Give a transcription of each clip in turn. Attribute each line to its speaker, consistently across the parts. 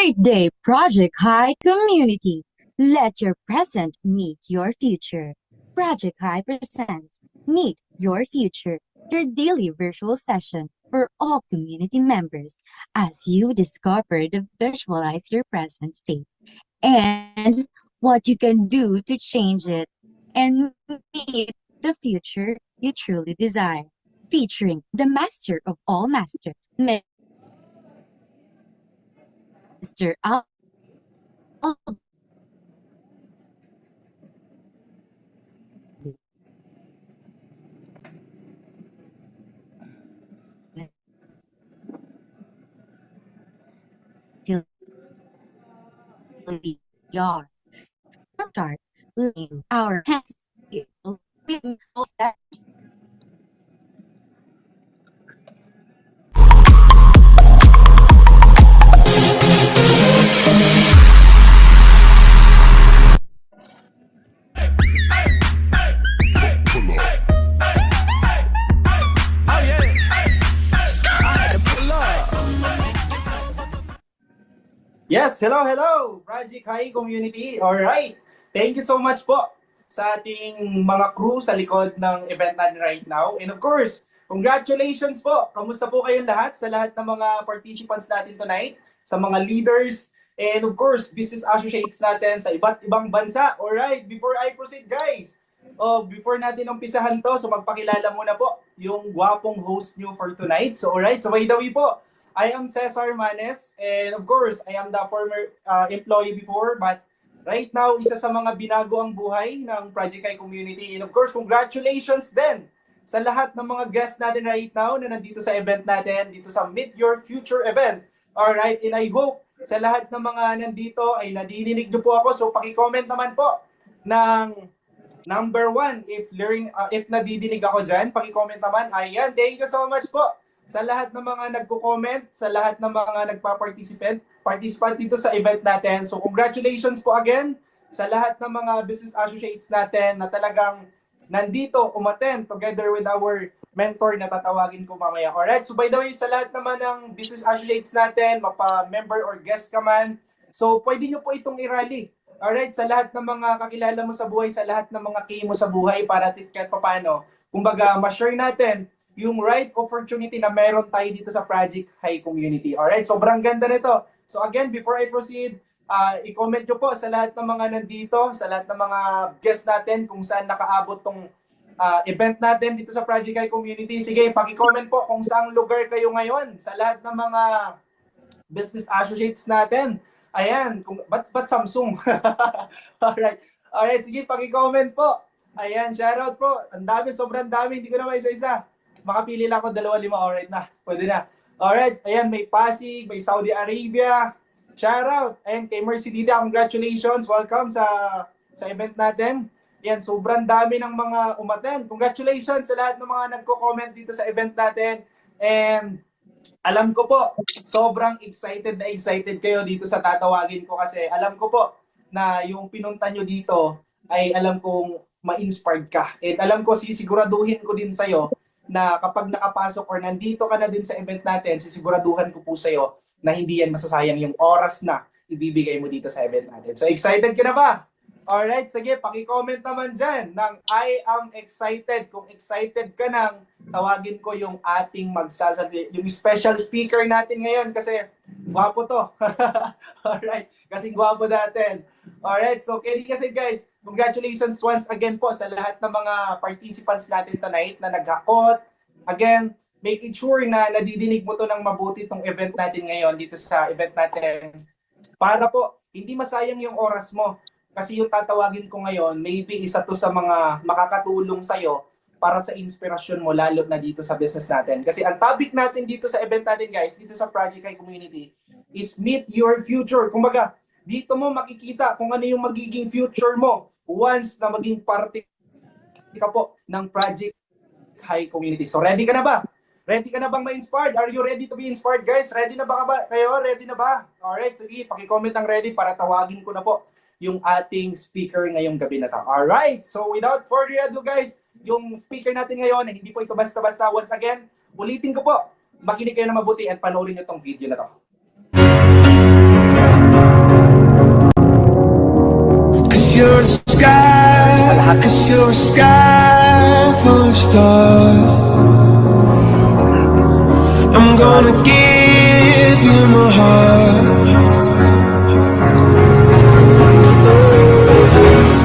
Speaker 1: Great day, Project High community. Let your present meet your future. Project High presents Meet Your Future, your daily virtual session for all community members as you discover to visualize your present state and what you can do to change it and meet the future you truly desire. Featuring the master of all masters, Mr. Yar. Start laying our hands with that.
Speaker 2: Yes, hello, Project High Community. Alright, thank you so much po sa ating mga crew sa likod ng event natin right now. And of course, congratulations po. Kamusta po kayong lahat sa lahat ng mga participants natin tonight, sa mga leaders, and of course, business associates natin sa iba't ibang bansa. Alright, before I proceed guys, before natin umpisahan to, so magpakilala muna po yung gwapong host nyo for tonight. So alright, so by the way po, I am Cesar Manes, and of course, I am the former employee before, but right now, isa sa mga binago ang buhay ng Project High Community. And of course, congratulations din sa lahat ng mga guests natin right now na nandito sa event natin, dito sa Meet Your Future event. Alright, and I hope sa lahat ng mga nandito ay nadidinig nyo po ako. So, paki-comment naman po ng number 1 if nadidinig ako dyan. Paki-comment naman. Ayan, thank you so much po sa lahat ng mga nagko-comment, sa lahat ng mga nagpa-participant dito sa event natin. So congratulations po again sa lahat ng mga business associates natin na talagang nandito umattend together with our mentor na tatawagin ko mamaya. Alright, so by the way, sa lahat naman ng business associates natin, mapa-member or guest ka man, so pwede nyo po itong i-rally. Alright, sa lahat ng mga kakilala mo sa buhay, sa lahat ng mga key mo sa buhay para kahit paano, kumbaga, ma-share natin yung right opportunity na meron tayo dito sa Project High Community. Alright, sobrang ganda nito. So again, before I proceed, i-comment nyo po sa lahat ng mga nandito, sa lahat ng mga guests natin kung saan nakaabot tong event natin dito sa Project High Community. Sige, paki-comment po kung saang lugar kayo ngayon sa lahat ng mga business associates natin. Ayan, ba't Samsung? Alright, sige, paki-comment po. Ayan, shoutout po. Ang dami, sobrang dami. Hindi ko na isa-isa. Makapili lang ako 2-5. Alright na, pwede na. Alright, ayan, may Pasig, may Saudi Arabia. Shoutout. Ayan, kay Mercy Dida, congratulations. Welcome sa event natin. Ayan, sobrang dami ng mga umattend. Congratulations sa lahat ng mga nagko-comment dito sa event natin. And alam ko po, sobrang excited kayo dito sa tatawagin ko kasi alam ko po na yung pinunta nyo dito ay alam kong ma-inspired ka. And alam ko, sisiguraduhin ko din sa'yo na kapag nakapasok or nandito ka na din sa event natin, sisiguraduhan ko po sa'yo na hindi yan masasayang yung oras na ibibigay mo dito sa event natin. So, excited ka na ba? Alright, sige, paki-comment naman dyan ng I am excited. Kung excited ka nang tawagin ko yung ating magsasabi, yung special speaker natin ngayon kasi gwapo to. Alright, kasi gwapo natin. Alright, so kasi guys, congratulations once again po sa lahat ng mga participants natin tonight na naghakot. Again, making sure na nadidinig mo to ng mabuti itong event natin ngayon dito sa event natin para po hindi masayang yung oras mo. Kasi yung tatawagin ko ngayon, maybe isa to sa mga makakatulong sa'yo para sa inspirasyon mo lalo na dito sa business natin. Kasi ang topic natin dito sa event natin guys, dito sa Project High Community, is Meet Your Future. Kumbaga, dito mo makikita kung ano yung magiging future mo once na maging parte ka po ng Project High Community. So ready ka na ba? Ready ka na bang ma-inspired? Are you ready to be inspired guys? Ready na ba kayo? Ready na ba? Alright, sige, paki-comment ang ready para tawagin ko na po yung ating speaker ngayong gabi na to. Alright, so without further ado guys, yung speaker natin ngayon, hindi po ito basta-basta. Once again, ulitin ko po, makinig kayo na mabuti at panoorin nyo tong video na to.
Speaker 3: you're a sky, 'cause you're a sky full of stars. I'm gonna give you my heart.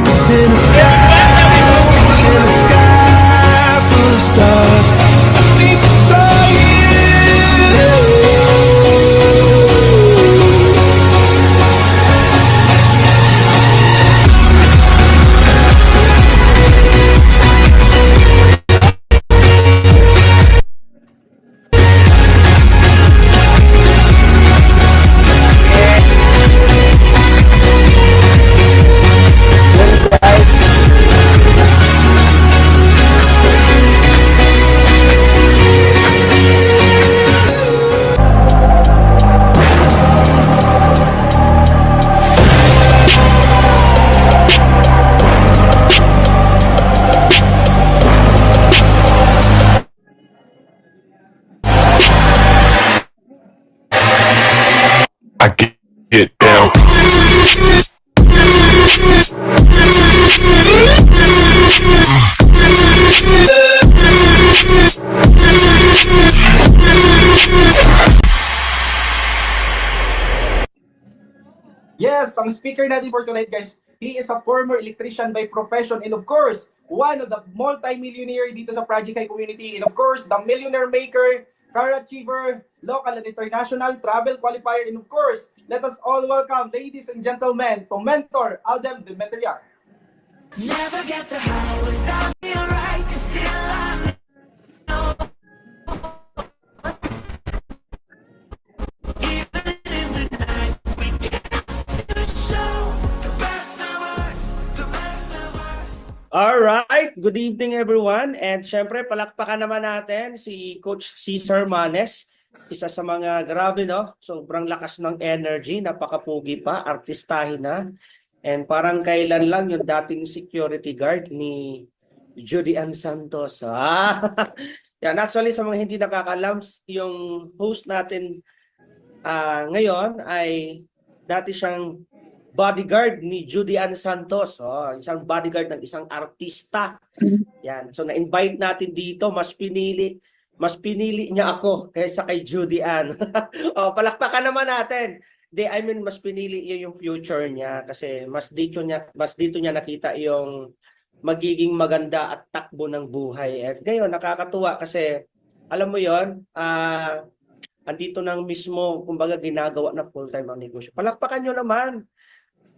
Speaker 3: It's in the sky full of stars. I think I saw you. I get down.
Speaker 2: Yes, ang speaker natin for tonight, guys, he is a former electrician by profession and of course, one of the multi-millionaire dito sa Project High community and of course, the millionaire maker, car achiever, local and international travel qualifier and of course, let us all welcome, ladies and gentlemen, to Mentor Aldem Demetriar.
Speaker 4: Never get the high without being right, 'cause still I know. Even in the night, we get to show the best of us, the best of us.
Speaker 5: Alright, good evening everyone. And syempre, palakpakan naman natin si Coach Cesar Manes. Isa sa mga grabe, no? Sobrang lakas ng energy, napakapugi pa, artistahin na. And parang kailan lang yung dating security guard ni Judy Ann Santos. Yan, actually sa mga hindi nakakalam, yung host natin ngayon ay dati siyang bodyguard ni Judy Ann Santos. Isang bodyguard ng isang artista. Yan. So na-invite natin dito, mas pinili niya ako kaysa kay Judy Ann. Palakpakan naman natin. Mas pinili niya yung future niya kasi mas dito niya nakita yung magiging maganda at takbo ng buhay. At ngayon nakakatuwa kasi alam mo yon, andito nang mismo kumbaga ginagawa na full-time ang negosyo. Palakpakan niyo naman.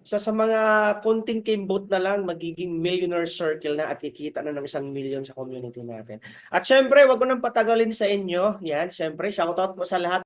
Speaker 5: Sa mga konting kimbot na lang, magiging millionaire circle na at kikita na ng 1 million sa community natin. At syempre, wag ko nang patagalin sa inyo. Yan, syempre, shoutout po sa lahat.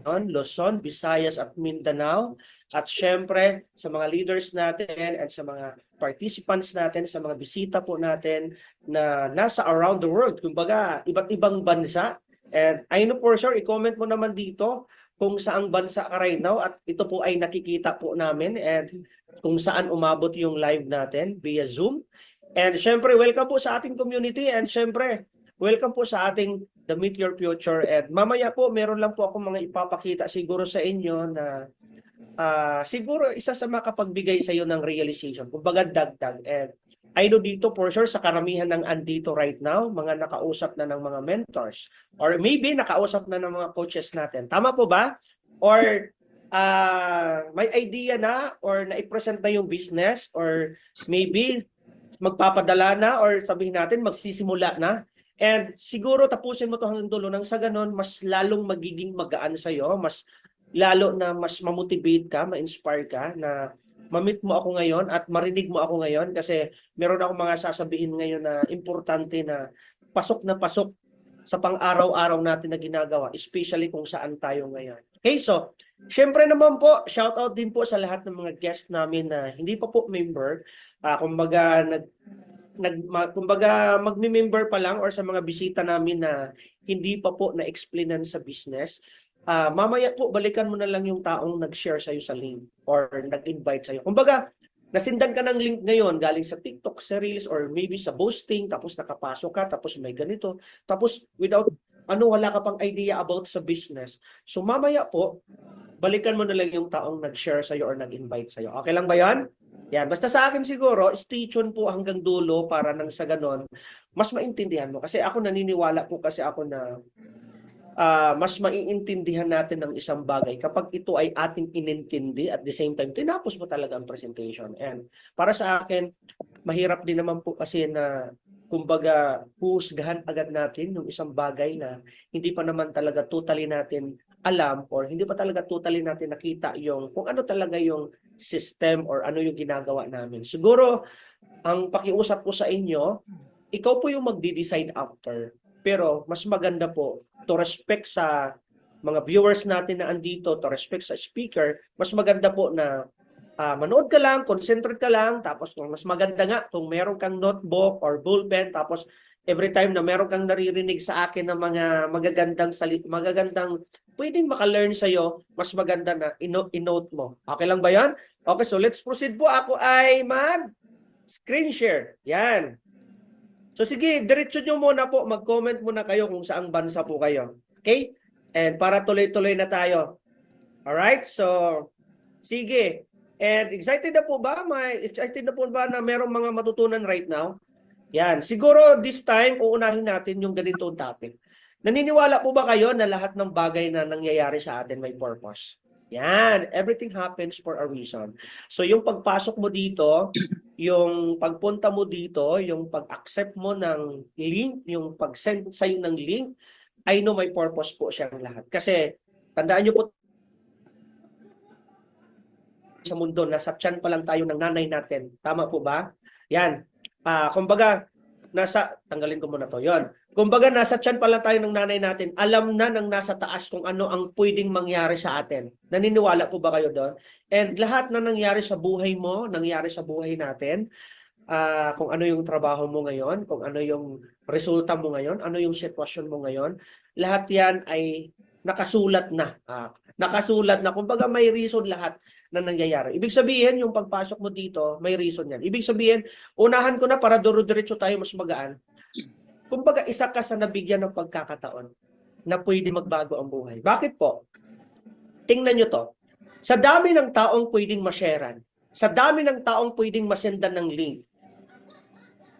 Speaker 5: Luzon, Visayas at Mindanao. At syempre, sa mga leaders natin at sa mga participants natin, sa mga bisita po natin na nasa around the world. Kumbaga, iba't ibang bansa. And I know for sure, i-comment mo naman dito kung saang bansa ka right now at ito po ay nakikita po namin and kung saan umabot yung live natin via Zoom. And syempre, welcome po sa ating community and syempre, welcome po sa ating The Meet Your Future. And mamaya po, meron lang po ako mga ipapakita siguro sa inyo na siguro isa sa makapagbigay sa iyo ng realization. Kumbaga dagdag. And I know dito for sure sa karamihan ng andito right now, mga nakausap na ng mga mentors or maybe nakausap na ng mga coaches natin. Tama po ba? Or may idea na or na-present na yung business or maybe magpapadala na or sabihin natin magsisimula na. And siguro tapusin mo to hanggang dulo nang sa ganon, mas lalong magiging magaan sa'yo, mas lalo na mas mamotivate ka, ma-inspire ka na ma-meet mo ako ngayon at marinig mo ako ngayon kasi meron akong mga sasabihin ngayon na importante na pasok sa pang-araw-araw natin na ginagawa, especially kung saan tayo ngayon. Okay, so syempre naman po, shoutout din po sa lahat ng mga guest namin na hindi pa po member, kumbaga magmi-member pa lang or sa mga bisita namin na hindi pa po na-explainan sa business, mamaya po balikan mo na lang yung taong nag-share sa'yo sa link or nag-invite sa'yo. Kumbaga, nasindan ka ng link ngayon galing sa TikTok, sa Reels, or maybe sa boosting, tapos nakapasok ka, tapos may ganito, tapos without, wala ka pang idea about sa business. So mamaya po, balikan mo na lang yung taong nag-share sa'yo or nag-invite sa'yo. Okay lang ba yan? Yan, basta sa akin siguro, stay tuned po hanggang dulo para nang sa ganon, mas maintindihan mo. Kasi ako naniniwala po kasi ako na mas maiintindihan natin ng isang bagay kapag ito ay ating inintindi at the same time, tinapos mo talaga ang presentation. And para sa akin, mahirap din naman po kasi na kumbaga husgahan agad natin yung isang bagay na hindi pa naman talaga totally natin alam or hindi pa talaga totally natin nakita yung kung ano talaga yung system or ano yung ginagawa namin. Siguro, ang pakiusap ko sa inyo, ikaw po yung magdi-decide after. Pero mas maganda po to respect sa mga viewers natin na andito, to respect sa speaker, mas maganda po na manood ka lang, concentrate ka lang, tapos mas maganda nga kung meron kang notebook or ballpen, tapos every time na meron kang naririnig sa akin ng mga magagandang pwedeng maka-learn sa'yo, mas maganda na inote mo. Okay lang ba yan? Okay, so let's proceed po. Ako ay mag-screen share. Yan. So sige, diretso nyo muna po, mag-comment muna kayo kung saang bansa po kayo. Okay? And para tuloy-tuloy na tayo. Alright? So, sige. And excited na po ba? Excited na po ba na merong mga matutunan right now? Yan. Siguro this time, uunahin natin yung ganitong topic. Naniniwala po ba kayo na lahat ng bagay na nangyayari sa atin may purpose? Yan. Everything happens for a reason. So yung pagpasok mo dito, yung pagpunta mo dito, yung pag-accept mo ng link, yung pag-send sa'yo ng link, I know may purpose po siyang lahat. Kasi, tandaan nyo po, sa mundo, nasa tiyan pa lang tayo ng nanay natin. Tama po ba? Yan. Kumbaga, tanggalin ko muna to. Yon. Kumbaga, nasa tiyan pa lang tayo ng nanay natin. Alam na ng nasa taas kung ano ang pwedeng mangyari sa atin. Naniniwala po ba kayo doon? And lahat na nangyari sa buhay mo, nangyari sa buhay natin, kung ano yung trabaho mo ngayon, kung ano yung resulta mo ngayon, ano yung sitwasyon mo ngayon, lahat yan ay nakasulat na. Nakasulat na. Kumbaga, may reason lahat na nangyayari. Ibig sabihin, yung pagpasok mo dito, may reason yan. Ibig sabihin, unahan ko na para duro-diretso tayo mas magaan. Kumbaga, isa ka sa nabigyan ng pagkakataon na pwede magbago ang buhay. Bakit po? Tingnan nyo to. Sa dami ng taong pwedeng ma-sharean, sa dami ng taong pwedeng masendan ng link,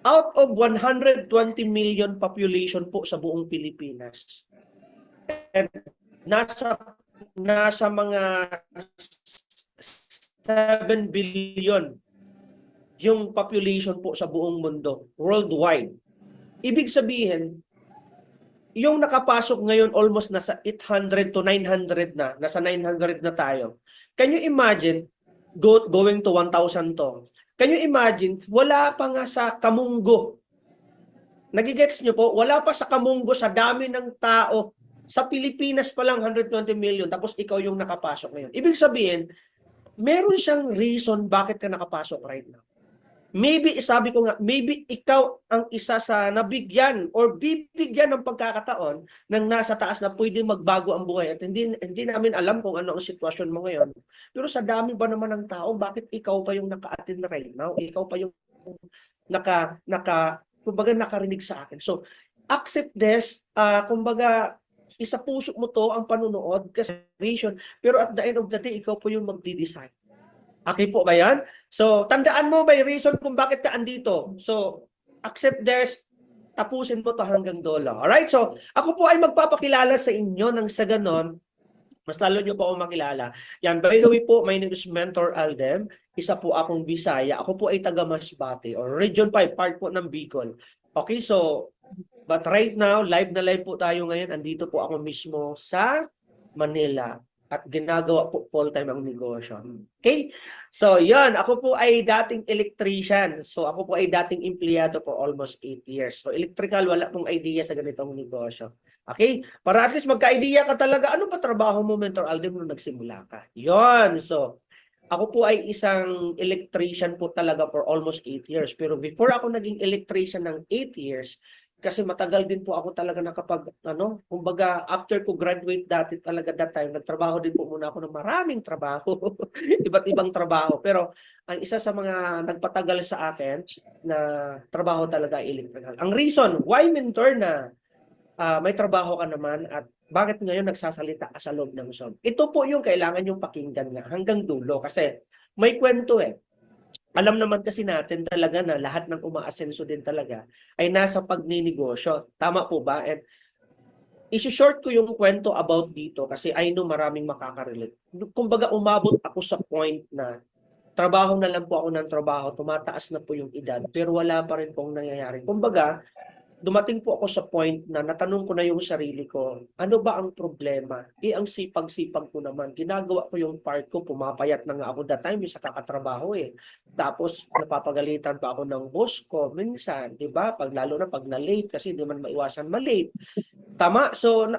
Speaker 5: out of 120 million population po sa buong Pilipinas, and nasa mga 7 billion yung population po sa buong mundo, worldwide. Ibig sabihin, yung nakapasok ngayon almost nasa 800 to 900 na, nasa 900 na tayo. Can you imagine going to 1,000 to? Can you imagine, wala pa nga sa Kamunggo. Nagigets nyo po, wala pa sa Kamunggo sa dami ng tao. Sa Pilipinas pa lang 120 million, tapos ikaw yung nakapasok ngayon. Ibig sabihin, meron siyang reason bakit ka nakapasok right now. Maybe, sabi ko nga, maybe ikaw ang isa sa nabigyan or bibigyan ng pagkakataon ng nasa taas na pwede magbago ang buhay. At hindi namin alam kung ano ang sitwasyon mo ngayon. Pero sa dami ba naman ng tao, bakit ikaw pa yung naka-attend right now? Ikaw pa yung kumbaga nakarinig sa akin. So, accept this, kumbaga, isa puso mo to ang panunood kasi reason. Pero at the end of the day, ikaw po yung magdi-decide. Okay po ba yan? So, tandaan mo may reason kung bakit ka andito. So, accept this, tapusin mo to hanggang dulo. Alright? So, ako po ay magpapakilala sa inyo ng sa ganon, mas lalo nyo po ako makilala. Yan, by the way po, my name is Mentor Aldem. Isa po akong Bisaya. Ako po ay taga Masbate or Region 5, part po ng Bicol. Okay, so, but right now, live na live po tayo ngayon. Andito po ako mismo sa Manila. At ginagawa po full-time ang negosyo. Okay? So, yan. Ako po ay dating electrician. So, ako po ay dating empleyado for almost 8 years. So, electrical, wala pong idea sa ganitong negosyo. Okay? Para at least magka-idea ka talaga, ano ba trabaho mo, Mentor Aldem, nung nagsimula ka? Yon. So, ako po ay isang electrician po talaga for almost 8 years. Pero before ako naging electrician ng 8 years, kasi matagal din po ako talaga kumbaga after ko graduate dati talaga that time, nagtrabaho din po muna ako ng maraming trabaho, iba't ibang trabaho. Pero ang isa sa mga nagpatagal sa akin na trabaho talaga electrical. Ang reason why, Mentor, na may trabaho ka naman at bakit ngayon nagsasalita ka sa loob ng Zoom? Ito po yung kailangan yung pakinggan nga hanggang dulo kasi may kwento eh. alam naman kasi natin talaga na lahat ng umaasenso din talaga ay nasa pagninegosyo. Tama po ba? And isi-short ko yung kwento about dito kasi I know maraming makaka-relate. Kumbaga umabot ako sa point na trabaho na lang po ako ng trabaho, tumataas na po yung edad, pero wala pa rin pong nangyayari. Kumbaga, dumating po ako sa point na natanong ko na yung sarili ko, ano ba ang problema? Ang sipag-sipag ko naman. Ginagawa ko yung part ko, pumapayat na nga ako that time sa kakatrabaho eh. Tapos, napapagalitan pa ako ng boss ko minsan, di ba? Lalo na pag na-late, kasi di man maiwasan ma-late. Tama? So,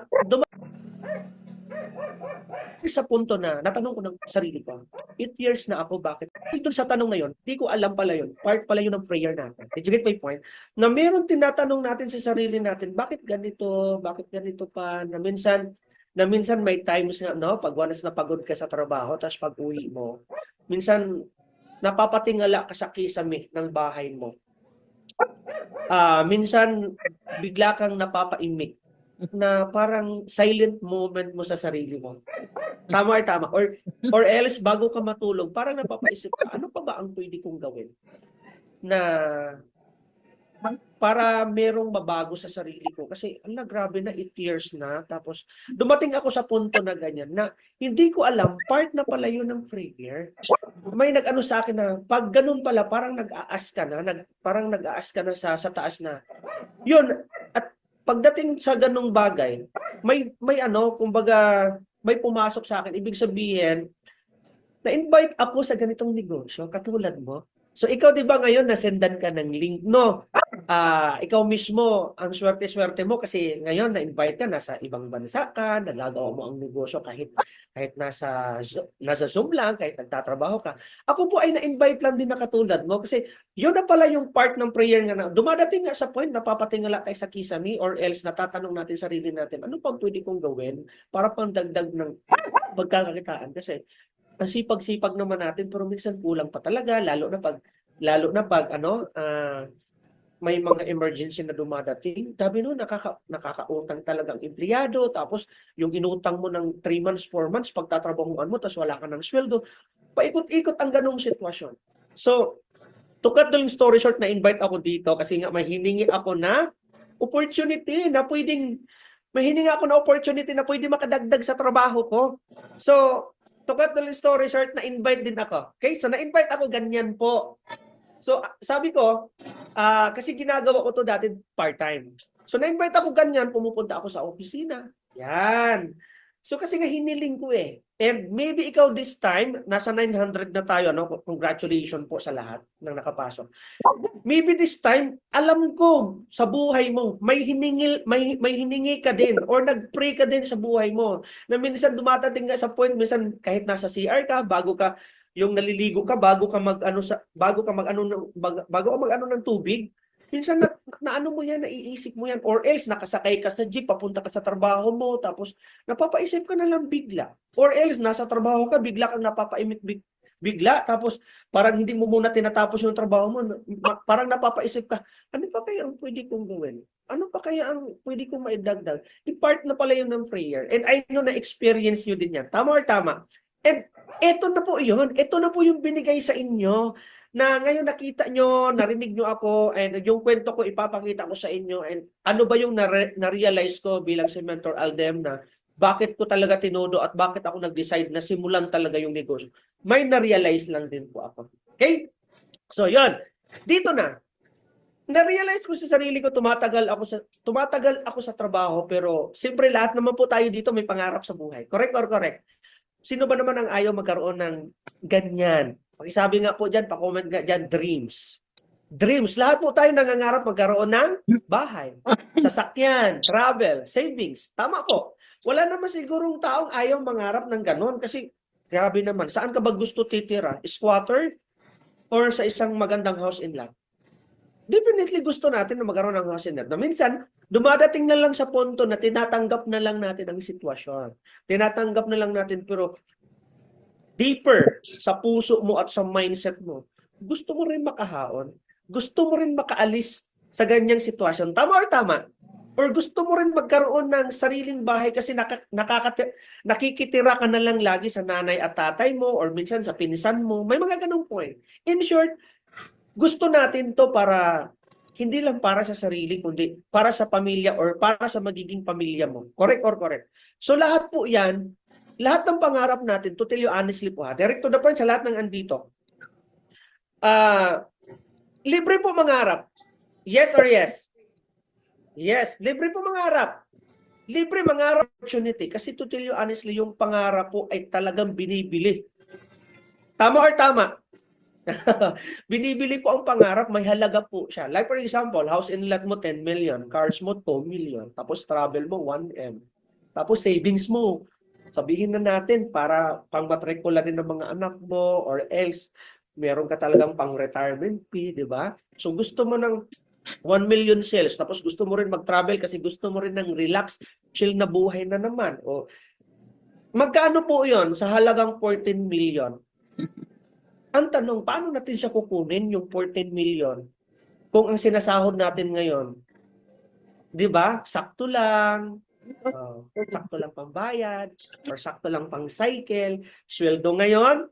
Speaker 5: sa punto na natanong ko ng sarili ko, 8 years na ako, bakit? Ito sa tanong na yun, di ko alam pala yun. Part pala yun ng prayer natin. Did you get my point? Na meron tinatanong natin sa sarili natin, bakit ganito? Bakit ganito pa? Na minsan may times na, no, pag once na pagod ka sa trabaho, tapos pag uwi mo, minsan napapatingala ka sa kisame ng bahay mo. Minsan bigla kang napapaimik na parang silent moment mo sa sarili mo. Tama or tama. Or else, bago ka matulog, parang napapaisip ka, ano pa ba ang pwede kong gawin? Na para merong mabago sa sarili ko. Kasi, grabe na, 8 years na. Tapos, dumating ako sa punto na ganyan, na hindi ko alam, part na pala yun ng prayer. May nag-ano sa akin na, pag ganun pala, parang nag-aas ka na, parang nag-aas ka na sa taas na. Yun, at pagdating sa ganung bagay, may kumbaga, may pumasok sa akin. Ibig sabihin, na-invite ako sa ganitong negosyo, katulad mo. So, ikaw, di ba ngayon, nasendan ka ng link, no? Ikaw mismo, ang swerte-swerte mo kasi ngayon, na-invite ka, nasa ibang bansa ka, nagagawa mo ang negosyo kahit nasa Zoom lang, kahit nagtatrabaho ka. Ako po ay na-invite lang din na katulad mo kasi yun na pala yung part ng prayer nga na dumadating nga sa point na papatingala tayo sa kisame or else natatanong natin sarili natin, ano pang pwede kong gawin para pandagdag ng pagkakakitaan? Kasi ang sipag-sipag naman natin pero minsan kulang pa talaga lalo na pag may mga emergency na dumadating. Sabi no, nakakautang talagang empleyado, tapos yung inutang mo ng 3 months, 4 months, pagtatrabahuan mo, tapos wala ka ng sweldo. Paikot-ikot ang ganong sitwasyon. So, to cut the story short, na-invite ako dito kasi nga may hiningi ako na opportunity na pwedeng, makadagdag sa trabaho ko. So, to cut the story short, na-invite din ako. Okay? So, na-invite ako ganyan po. So, sabi ko, kasi ginagawa ko to dati part-time. So, na-invite ako ganyan, pumupunta ako sa opisina. Yan. So, kasi nga hiniling ko eh. And maybe ikaw this time, nasa 900 na tayo, no? Congratulations po sa lahat ng nakapasok. Maybe this time, alam ko sa buhay mo, may hiningi ka din or nag-pray ka din sa buhay mo. Na minsan dumatating nga sa point, minsan kahit nasa CR ka, bago ka yung naliligo ka bago ka mag-ano ng tubig, minsan na mo yan, naiisip mo yan, or else nakasakay ka sa jeep, papunta ka sa trabaho mo, tapos napapaisip ka na lang bigla, or else nasa trabaho ka, bigla kang napapaimik bigla, tapos parang hindi mo muna tinatapos yung trabaho mo, parang napapaisip ka, ano pa kaya ang pwede kong gawin? Ano pa kaya ang pwede kong maidagdag? I-part na pala yun ng prayer, and I know na experience nyo din yan. Tama or tama? And ito na po yun. Ito na po yung binigay sa inyo na ngayon nakita nyo, narinig nyo ako, and yung kwento ko ipapakita ko sa inyo. And ano ba yung na-realize ko bilang si Mentor Aldem na bakit ko talaga tinodo at bakit ako nag-decide na simulan talaga yung negosyo. May na-realize lang din po ako. Okay? So yun. Dito na. Na-realize ko sa sarili ko, tumatagal ako sa trabaho, pero siyempre lahat naman po tayo dito may pangarap sa buhay. Correct or correct? Sino ba naman ang ayaw magkaroon ng ganyan? Pakisabi nga po dyan, pa-comment nga dyan, dreams. Dreams. Lahat po tayo nangangarap magkaroon ng bahay, sasakyan, travel, savings. Tama po. Wala naman sigurong taong ayaw mangarap ng ganon kasi grabe naman. Saan ka ba gusto titira? Squatter? Or sa isang magandang house in lot? Definitely gusto natin na magkaroon ng house in lot. Na minsan, dumadating na lang sa punto na tinatanggap na lang natin ang sitwasyon. Tinatanggap na lang natin pero deeper sa puso mo at sa mindset mo, gusto mo rin makahaon. Gusto mo rin makaalis sa ganyang sitwasyon. Tama or tama? Or gusto mo rin magkaroon ng sariling bahay kasi nakikitira ka na lang lagi sa nanay at tatay mo or minsan sa pinsan mo. May mga ganung point. In short, gusto natin to para hindi lang para sa sarili kundi para sa pamilya or para sa magiging pamilya mo. Correct or correct? So lahat po yan, lahat ng pangarap natin, to tell you honestly po ha, direct to the point sa lahat ng andito. Libre po mangarap. Yes or yes? Yes, libre po mangarap. Libre mangarap opportunity. Kasi to tell you honestly, yung pangarap po ay talagang binibili. Tama or tama? Binibili po ang pangarap, may halaga po siya. Like for example, house and lot mo 10 million, cars mo 2 million, tapos travel mo 1M. Tapos savings mo, sabihin na natin para pang-matrikula din ng mga anak mo or else meron ka talagang pang-retirement fee, di ba? So gusto mo ng 1 million sales, tapos gusto mo rin mag-travel kasi gusto mo rin ng relax, chill na buhay na naman. O, magkano po yon sa halagang 14 million? Ang tanong, paano natin siya kukunin yung 14 million kung ang sinasahod natin ngayon, di ba? Sakto lang pambayad, or sakto lang pang cycle, sweldo ngayon,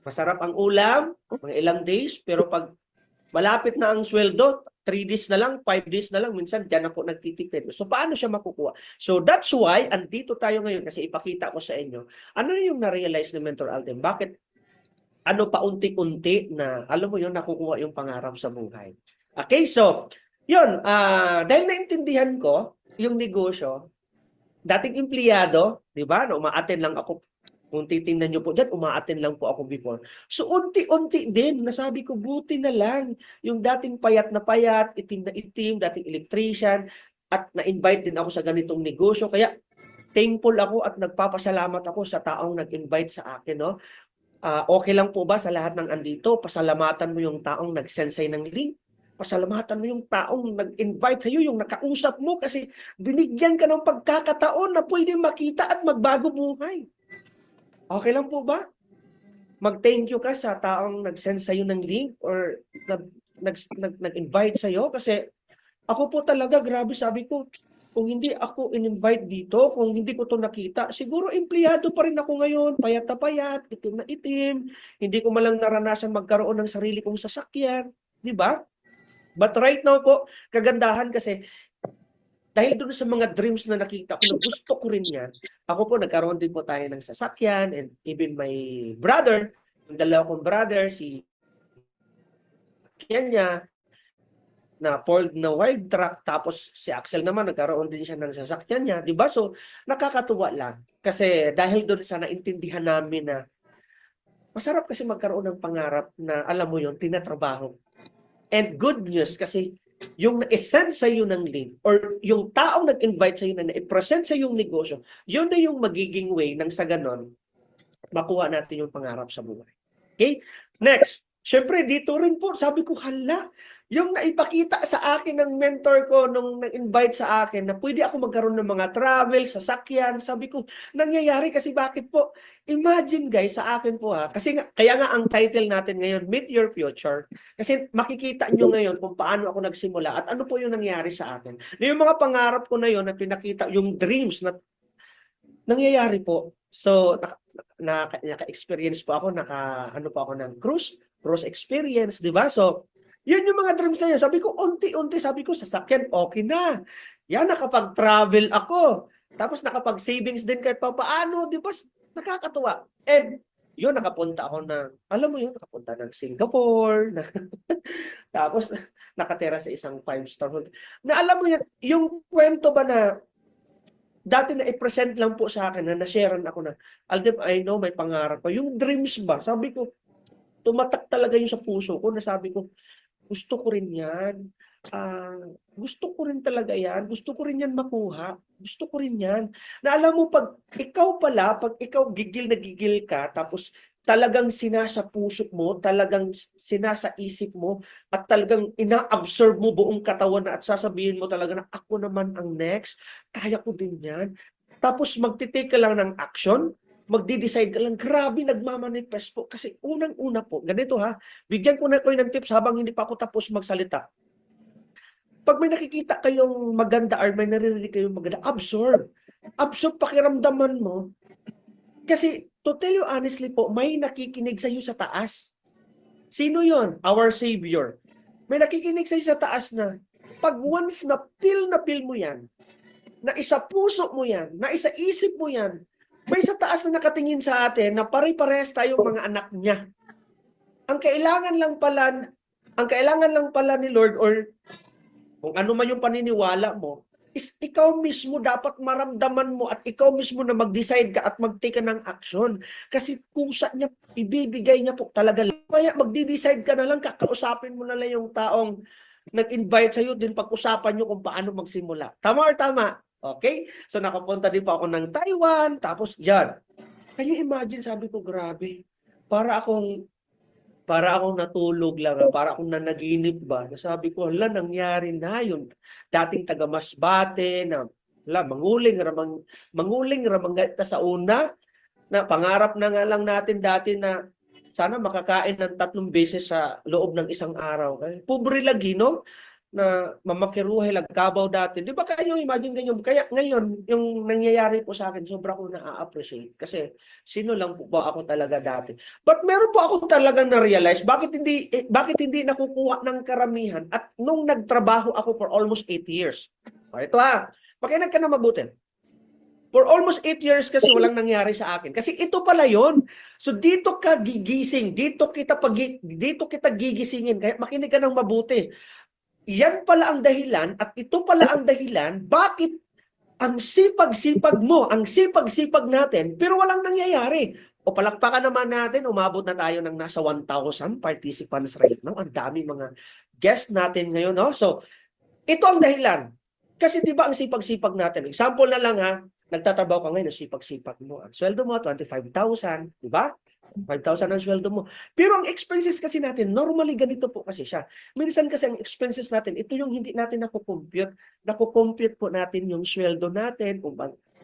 Speaker 5: masarap ang ulam, mga ilang days, pero pag malapit na ang sweldo, 3 days na lang, 5 days na lang, minsan dyan ako nagtitipid. So, paano siya makukuha? So, that's why, andito tayo ngayon kasi ipakita ko sa inyo, ano yung na-realize ni Mentor Alden? Bakit, paunti-unti na, alam mo yun, nakukuha yung pangarap sa buhay. Okay, so, yun, dahil naintindihan ko yung negosyo, dating empleyado, di ba, na umaattend lang ako. Kung titingnan nyo po dyan, umaattend lang po ako before. So, unti-unti din, nasabi ko, buti na lang. Yung dating payat na payat, itim na itim, dating electrician, at na-invite din ako sa ganitong negosyo. Kaya, thankful ako at nagpapasalamat ako sa taong nag-invite sa akin. No? Okay lang po ba sa lahat ng andito? Pasalamatan mo yung taong nag-send sa'yo ng link. Pasalamatan mo yung taong nag-invite sa'yo, yung nakausap mo kasi binigyan ka ng pagkakataon na pwede makita at magbago buhay. Okay lang po ba? Mag-thank you ka sa taong nag-send sa'yo ng link or nag-invite sa'yo kasi ako po talaga, grabe sabi ko, kung hindi ako in-invite dito, kung hindi ko to nakita, siguro empleyado pa rin ako ngayon, payat na payat, itim na itim, hindi ko malang naranasan magkaroon ng sarili kong sasakyan, di ba? But right now po, kagandahan kasi, dahil doon sa mga dreams na nakita ko, na gusto ko rin yan, ako po, nagkaroon din po tayo ng sasakyan, and even my brother, yung dalawa kong brother, si Kenya, na Ford na wild truck, tapos si Axel naman, nagkaroon din siya ng sasakyan niya, di ba? So, nakakatuwa lang. Kasi dahil doon sa naintindihan namin na masarap kasi magkaroon ng pangarap na, alam mo yun, tinatrabaho. And good news kasi yung na-send sa iyo ng link or yung taong nag-invite sa iyo na na-present sa yung negosyo, yun na yung magiging way nang sa ganon, makuha natin yung pangarap sa buhay. Okay? Next. Siyempre, dito rin po, sabi ko, hala, yung naipakita sa akin ng mentor ko nung nag-invite sa akin na pwede ako magkaroon ng mga travel, sasakyan, sabi ko, nangyayari kasi bakit po? Imagine guys, sa akin po ha, kasi kaya nga ang title natin ngayon, Meet Your Future, kasi makikita nyo ngayon kung paano ako nagsimula at ano po yung nangyari sa akin. Yung mga pangarap ko na yun na pinakita, yung dreams na nangyayari po. So, naka-experience po ako, ano po ako ng cruise experience, di ba? So, yun yung mga dreams na yan. Sabi ko, unti-unti, sabi ko, sasakyan, okay na. Yan, nakapag-travel ako. Tapos nakapag-savings din kahit pa paano, di ba? Nakakatuwa. And, yun, nakapunta ako alam mo yun, nakapunta ng Singapore. Tapos, nakatira sa isang 5-star hotel. Na alam mo yan, yung kwento ba na, dati na i-present lang po sa akin, na na-sharean ako na, Alden, I know, may pangarap ko. Yung dreams ba? Sabi ko, tumatak talaga yung sa puso ko na sabi ko, gusto ko rin yan. Gusto ko rin talaga yan. Gusto ko rin yan makuha. Gusto ko rin yan. Na alam mo, pag ikaw gigil na gigil ka, tapos talagang sinasa puso mo, talagang sinasa isip mo, at talagang ina-absorb mo buong katawan na at sasabihin mo talaga na ako naman ang next, kaya ko din yan. Tapos magtitake ka lang ng action, magdi-decide ka lang, grabe, nagmamanifest po. Kasi unang-una po, ganito ha, bigyan ko na kayo ng tips habang hindi pa ako tapos magsalita. Pag may nakikita kayong maganda or may naririnig kayong maganda, absorb. Absorb, pakiramdaman mo. Kasi, to tell you honestly po, may nakikinig sa iyo sa taas. Sino yon? Our Savior. May nakikinig sa iyo sa taas na, pag once na feel mo yan, na isa puso mo yan, na isa isip mo yan, may sa taas na nakatingin sa atin na pare-parehas tayong mga anak niya. Ang kailangan lang pala ni Lord, or kung ano man yung paniniwala mo, is ikaw mismo dapat maramdaman mo at ikaw mismo na mag-decide ka at mag-take ka ng action. Kasi kusa niya, ibibigay niya po talaga. Kaya magdi-decide ka na lang, kakausapin mo na lang yung taong nag-invite sa'yo, din pag-usapan nyo kung paano magsimula. Tama or tama? Okay? So nakapunta din po ako ng Taiwan, tapos yan. Can you imagine, sabi ko, grabe. Para akong natulog lang, para akong nanaginip ba. Sabi ko, hala, nangyari na yun. Dating taga Masbate, na manguling ramang sa una, na pangarap na nga lang natin dati na sana makakain ng 3 beses sa loob ng isang araw. Pobre lagi, no? Na mamakiruhay lagkabaw dati. Di ba kayo imagine ganyan? Kaya ngayon, yung nangyayari po sa akin, sobra ko na-appreciate. Kasi sino lang po ba ako talaga dati? But meron po ako talagang na-realize, bakit hindi nakukuha ng karamihan at nung nagtrabaho ako for almost 8 years. Ito pakinig ka na mabuti. For almost 8 years kasi walang nangyari sa akin. Kasi ito pala yon. So dito ka gigising, dito kita gigisingin. Kaya makinig ka ng mabuti. Yan pala ang dahilan at ito pala ang dahilan bakit ang sipag-sipag mo, ang sipag-sipag natin, pero walang nangyayari. O palakpakan naman natin, umabot na tayo ng nasa 1,000 participants right now. Ang dami mga guests natin ngayon. No? So, ito ang dahilan. Kasi di ba ang sipag-sipag natin? Example na lang nagtatrabaho ka ngayon, sipag-sipag mo. Ang sweldo mo, 25,000, di ba? 5,000 ang sweldo mo. Pero ang expenses kasi natin, normally ganito po kasi siya. Minsan kasi ang expenses natin, ito yung hindi natin nakukompute. Nakukompute po natin yung sweldo natin, kung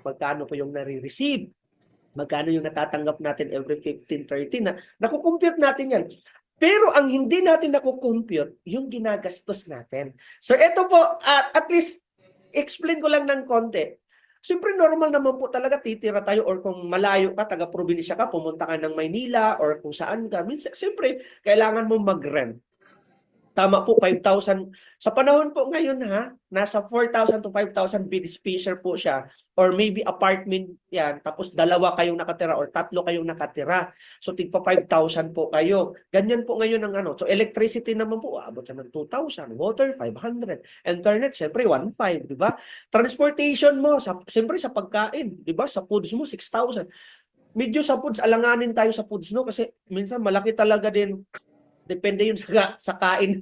Speaker 5: magkano po yung nare-receive, magkano yung natatanggap natin every 15, 30, nakukompute natin yan. Pero ang hindi natin nakukompute, yung ginagastos natin. So ito po, at least, explain ko lang ng konti. Siyempre, normal naman po talaga titira tayo or kung malayo ka, taga-probinsya ka, pumunta ka ng Maynila or kung saan ka. Siyempre, kailangan mo mag-rent. Tama po, 5,000. Sa panahon po ngayon nasa 4,000 to 5,000 spacer po siya. Or maybe apartment yan, tapos 2 kayong nakatira or 3 kayong nakatira. So, tigpa 5,000 po kayo. Ganyan po ngayon ang So, electricity naman po, abot siya ng 2,000. Water, 500. Internet, siyempre, 1,500, di ba? Transportation mo, siyempre sa pagkain, di ba? Sa foods mo, 6,000. Medyo sa foods, alanganin tayo sa foods, no? Kasi minsan malaki talaga din. Depende yun sa kain.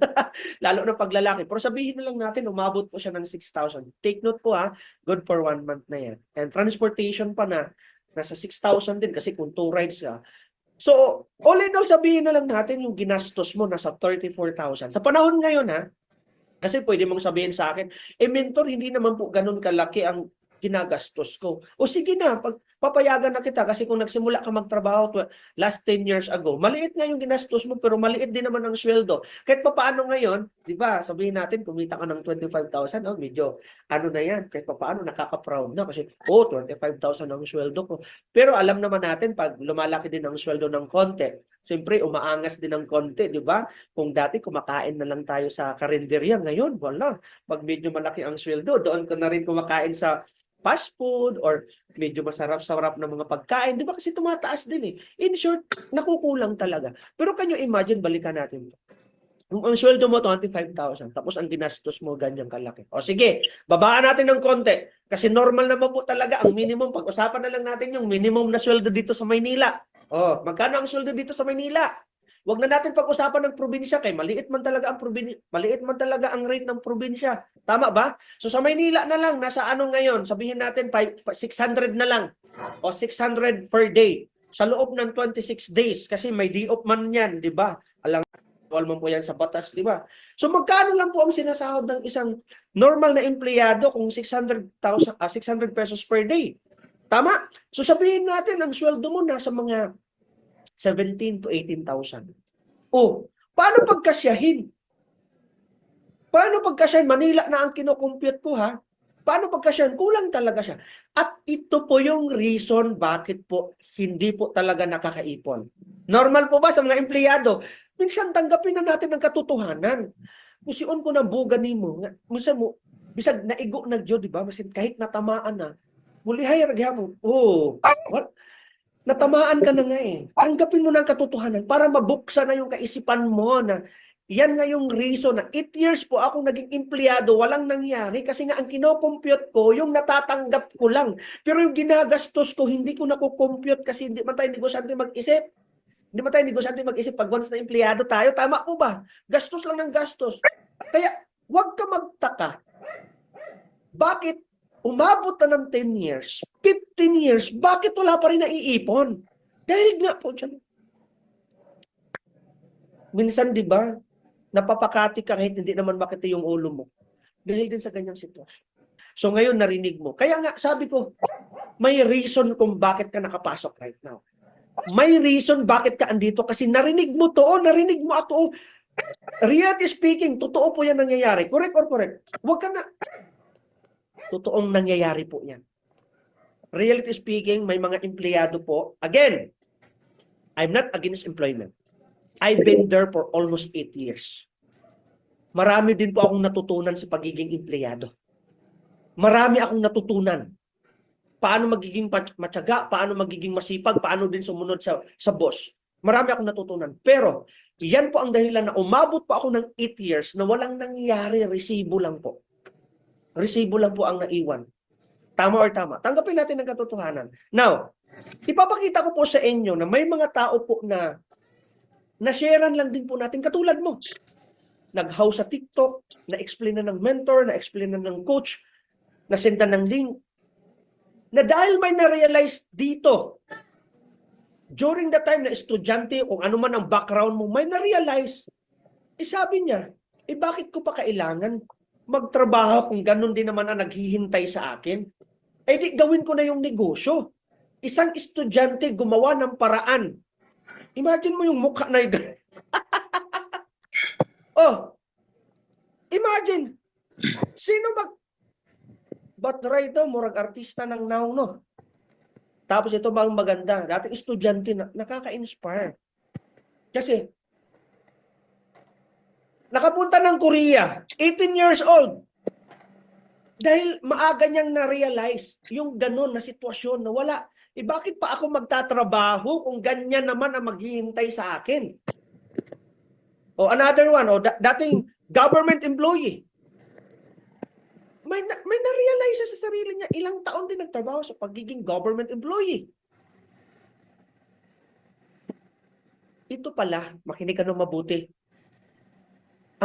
Speaker 5: Lalo na paglalaki. Pero sabihin na lang natin, umabot po siya ng 6,000. Take note po good for 1 month na yan. And transportation pa nasa 6,000 din kasi kung 2 rides ka. So, all in all, sabihin na lang natin yung ginastos mo nasa 34,000. Sa panahon ngayon kasi pwede mong sabihin sa akin, mentor, hindi naman po ganun kalaki ang ginagastos ko. O sige na, papayagan na kita kasi kung nagsimula ka magtrabaho last 10 years ago, maliit nga yung ginastos mo pero maliit din naman ang sweldo. Kahit papaano ngayon, di ba, sabihin natin kumita ka ng 25,000, medyo na yan, kahit papaano nakaka-proud na kasi 25,000 ang sweldo ko. Pero alam naman natin pag lumalaki din ang sweldo ng konti, siyempre umaangas din ng konti, di ba? Kung dati kumakain na lang tayo sa karinderya, ngayon wala. Pag medyo malaki ang sweldo, doon ka na rin kumakain sa fast food or medyo masarap-sarap na mga pagkain. Di ba kasi tumataas din In short, nakukulang talaga. Pero can you imagine, balikan natin ito. Kung ang sweldo mo 25,000, tapos ang ginastos mo ganyang kalaki. O sige, babaan natin ng konti. Kasi normal naman po talaga ang minimum. Pag-usapan na lang natin yung minimum na sweldo dito sa Maynila. Magkano ang sweldo dito sa Maynila? Huwag na natin pag-usapan ng probinsya kay maliit man talaga ang rate ng probinsya. Tama ba? So sa Maynila na lang, nasa ngayon? Sabihin natin 600 na lang o 600 per day sa loob ng 26 days kasi may day off man yan, di ba? Alam mo po yan sa batas, di ba? So magkano lang po ang sinasahod ng isang normal na empleyado kung 600 pesos per day? Tama? So sabihin natin ang sweldo mo nasa mga 17 to 18,000. Paano pagkasyahin? Paano pagka siya, Manila na ang kinocompute ko ha? Paano pagka siya, kulang talaga siya. At ito po yung reason bakit po hindi po talaga nakakaipon. Normal po ba sa mga empleyado? Minsan tanggapin na natin ang katotohanan. Kusion ko ng buga nimo, minsan mo, bisag naigo na Diyo, di ba? Masin kahit natamaan na, muli hayar mo. Oh, what? Natamaan ka na nga eh. Tanggapin mo na ang katotohanan para mabuksan na yung kaisipan mo na yan nga yung reason na 8 years po akong naging empleyado, walang nangyari kasi nga ang kinocompute ko, yung natatanggap ko lang. Pero yung ginagastos ko, hindi ko nakukompute kasi hindi man tayo negosyante mag-isip. Hindi man tayo negosyante mag-isip pag once na empleyado tayo. Tama po ba? Gastos lang ng gastos. Kaya huwag ka magtaka. Bakit umabot na ng 10 years, 15 years, bakit wala pa rin naiipon? Dahil nga po dyan. Minsan, di ba, napapakati ka kahit hindi naman makita yung ulo mo. Dahil din sa ganyang sitwasyon. So ngayon, narinig mo. Kaya nga, sabi ko, may reason kung bakit ka nakapasok right now. May reason bakit ka andito kasi narinig mo to, narinig mo ako. Reality speaking, totoo po yan nangyayari. Correct or correct? Huwag ka na. Totoong nangyayari po yan. Reality speaking, may mga empleyado po. Again, I'm not against employment. I've been there for almost 8 years. Marami din po akong natutunan sa pagiging empleyado. Marami akong natutunan. Paano magiging matyaga, paano magiging masipag, paano din sumunod sa boss. Marami akong natutunan. Pero, yan po ang dahilan na umabot po ako ng 8 years na walang nangyari, resibo lang po. Resibo lang po ang naiwan. Tama or tama? Tanggapin natin ang katotohanan. Now, ipapakita ko po sa inyo na may mga tao po na na-sharean lang din po natin katulad mo. Nag-how sa TikTok, na-explain na ng mentor, na-explain na ng coach, na-senda ng link. Na dahil may na-realize dito, during the time na estudyante, kung ano man ang background mo, may na-realize, sabi niya, bakit ko pa kailangan magtrabaho kung ganun din naman ang naghihintay sa akin? Di gawin ko na yung negosyo. Isang estudyante gumawa ng paraan. Imagine mo yung mukha na yun. Oh, imagine, sino But right now, murag artista ng now, no? Tapos ito mga maganda. Dating estudyante na nakaka-inspire. Kasi, nakapunta ng Korea, 18 years old. Dahil maaga niyang na-realize yung ganun na sitwasyon na wala. Bakit pa ako magtatrabaho kung ganyan naman ang maghihintay sa akin? O another one, dating government employee. May na-realize sa sarili niya, ilang taon din nagtrabaho sa pagiging government employee. Ito pala, makinig ka ng mabuti.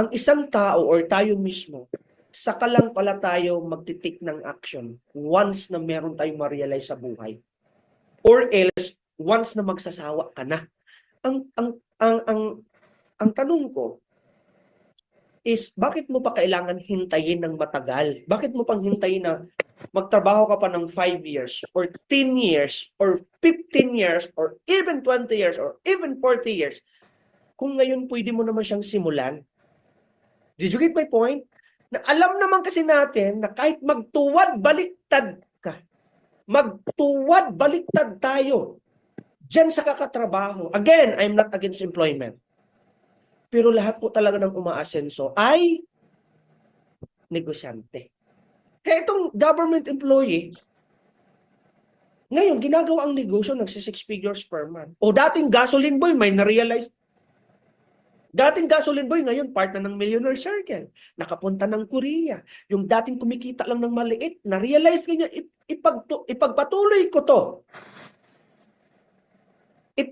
Speaker 5: Ang isang tao or tayo mismo, saka lang pala tayo magtitik ng action once na meron tayong ma-realize sa buhay. Or else, once na magsasawa ka na. Ang tanong ko, is bakit mo pa kailangan hintayin ng matagal? Bakit mo pang hintayin na magtrabaho ka pa ng 5 years or 10 years or 15 years or even 20 years or even 40 years kung ngayon pwede mo naman siyang simulan? Did you get my point? Na alam naman kasi natin na kahit magtuwad baliktad ka, magtuwad baliktad tayo dyan sa kakatrabaho. Again, I'm not against employment. Pero lahat po talaga ng umaasenso ay negosyante. Kaya itong government employee, ngayon, ginagawa ang negosyo, nagsi 6 figures per month. O dating gasoline boy, may na-realize. Dating gasoline boy, ngayon, part na ng millionaire circle. Nakapunta ng Korea. Yung dating kumikita lang ng maliit, na-realize niya, ipagpatuloy ko to.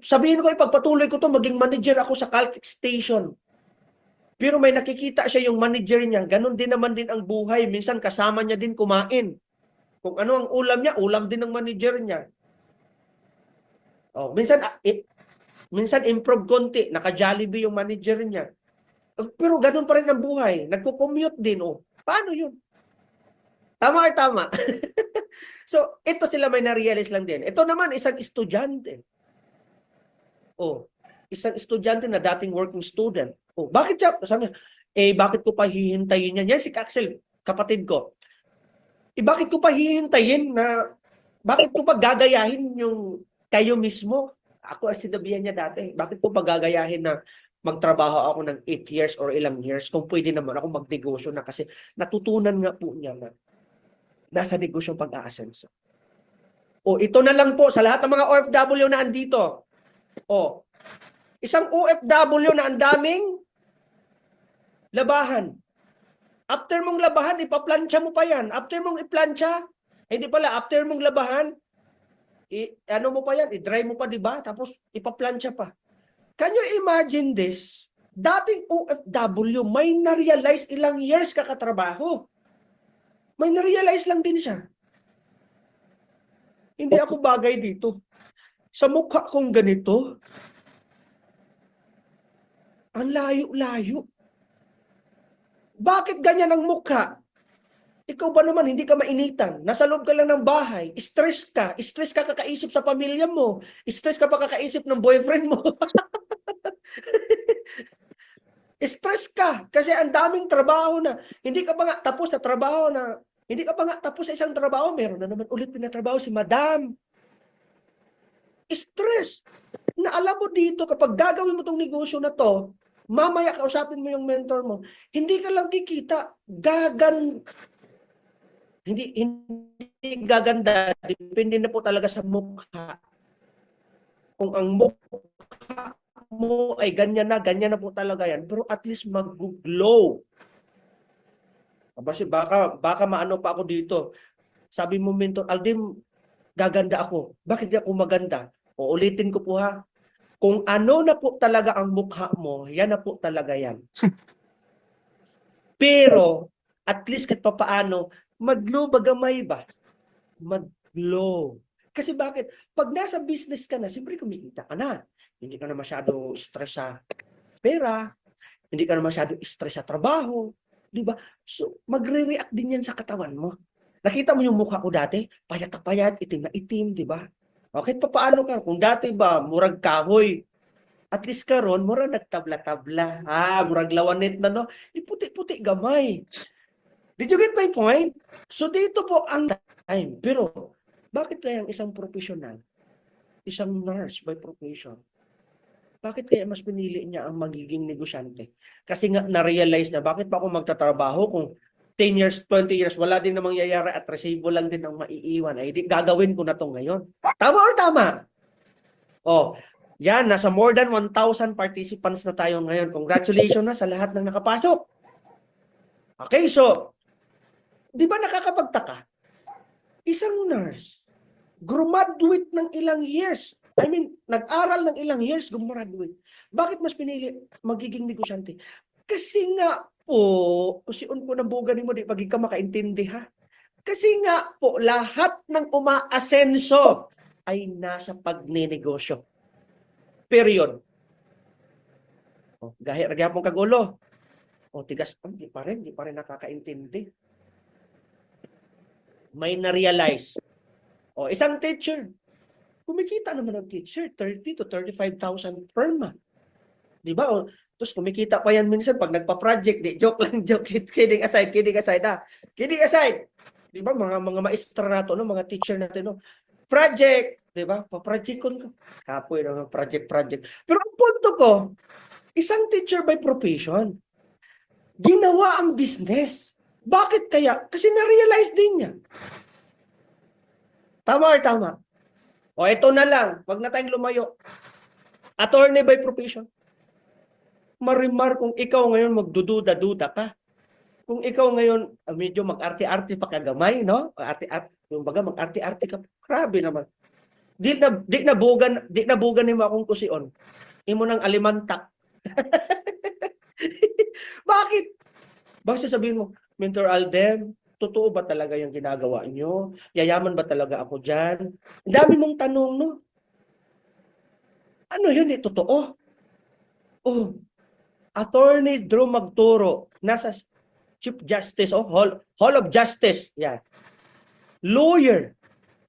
Speaker 5: Sabihin ko, ipagpatuloy ko to, maging manager ako sa Caltex Station. Pero may nakikita siya yung manager niya, ganun din naman din ang buhay. Minsan kasama niya din kumain. Kung ano ang ulam niya, ulam din ng manager niya. Oh, minsan improve konti, naka-Jollibee yung manager niya. Pero ganun pa rin ang buhay. Nagko-commute din. Oh. Paano yun? Tama or tama? So, ito sila may na-realize lang din. Ito naman, isang estudyante. Oh, isang estudyante na dating working student. Oh, bakit siya? Sabi niya, Eh, bakit ko pa hihintayin yan? Yan si Axel, kapatid ko. Eh, bakit ko pa hihintayin na, bakit ko pa gagayahin yung kayo mismo? Ako, sinabihan niya dati, bakit ko pa gagayahin na magtrabaho ako ng 8 years or ilang years kung pwede naman ako magnegosyo na kasi natutunan nga po niya na nasa negosyo pag-aasenso. O, ito na lang po sa lahat ng mga OFW na andito. O, isang OFW na ang daming labahan. After mong labahan, ipaplansya mo pa yan. After mong iplansya, hindi pala, after mong labahan, ano mo pa yan, i-dry mo pa, di ba? Tapos ipaplansya pa. Can you imagine this? Dating OFW, may na-realize ilang years kakatrabaho. May na-realize lang din siya. Hindi ako bagay dito. Sa mukha kong ganito, ang layo-layo. Bakit ganyan ang mukha? Ikaw ba naman, hindi ka mainitan? Nasa loob ka lang ng bahay. Stress ka. Stress ka kakaisip sa pamilya mo. Stress ka pa kakaisip ng boyfriend mo. Stress ka. Kasi ang daming trabaho na. Hindi ka pa nga tapos sa trabaho na. Hindi ka pa nga tapos sa isang trabaho. Meron na naman ulit pinatrabaho si madam. Stress. Na alam mo dito, kapag gagawin mo tong negosyo na to, mamaya kausapin mo yung mentor mo, hindi ka lang kikita. Hindi gaganda. Depende na po talaga sa mukha. Kung ang mukha mo ay ganyan na po talaga yan. Pero at least mag-glow. Kasi baka maano pa ako dito. Sabi mo, mentor, Alden, gaganda ako. Bakit di ako maganda? O ulitin ko po ha. Kung ano na po talaga ang mukha mo, yan na po talaga yan. Pero, at least kahit papaano, mag-glow bagamay ba? Mag-glow. Kasi bakit? Pag nasa business ka na, siyempre kumikita ka na. Hindi ka na masyado stress sa pera. Hindi ka na masyado stress sa trabaho. Di ba? So, magre-react din yan sa katawan mo. Nakita mo yung mukha ko dati? Payat na payat, itim na itim, di ba? Okay, paano ka? Kung dati ba, murag kahoy. At least karon murag nagtabla-tabla. Murag lawanit na, no? Puti-puti gamay. Did you get my point? So, dito po ang time. Pero, bakit kaya ang isang professional, isang nurse by profession, bakit kaya mas pinili niya ang magiging negosyante? Kasi nga, na-realize na, bakit pa ako magtatrabaho kung 10 years, 20 years, wala din namang yayari at resibo lang din ang maiiwan. Ay, di, gagawin ko na to ngayon. Tama or tama? Oh, yan, nasa more than 1,000 participants na tayo ngayon. Congratulations na sa lahat ng nakapasok. Okay, so, di ba nakakapagtaka? Isang nurse, graduate ng ilang years. I mean, nag-aral ng ilang years, graduate. Bakit mas pinili magiging negosyante? Kasi nga po, usion po ng buganin mo, di pag ka makaintindi ha. Kasi nga po, lahat ng umaasenso ay nasa pagnenegosyo. Period. O, gahit pong kagulo. O, tigas pa, di pa rin nakakaintindi. May na-realize. O, isang teacher. Kumikita naman ang teacher, 30 to 35,000 per month. Di ba? O, tapos kumikita pa yan minsan pag nagpa-project, di, joke lang, joke, kidding aside ha. Kidding aside. Di ba, mga maestra nato, no? Mga teacher natin, no? Project, di ba? Pa-project ko. Kapoy na project. Pero ang punto ko, isang teacher by profession, ginawa ang business. Bakit kaya? Kasi na-realize din niya. Tama or tama? O, ito na lang. Wag na tayong lumayo. Attorney by profession. Marimar kung ikaw ngayon magdududa-duda ka. Kung ikaw ngayon medyo mag-arte-arte pa kagamay, no? Arte-arte, yung baga mag-arte-arte ka. Grabe naman. Di na bugan ni mo akong kusion. Imo nang alimantak. Bakit? Basta sabihin mo, Mentor Alden, totoo ba talaga yung ginagawa nyo? Yayaman ba talaga ako dyan? Ang dami mong tanong, no? Ano yun eh? Totoo? Oh, Attorney Drew Magturo, nasa Chief Justice, Hall of Justice. Yan. Lawyer,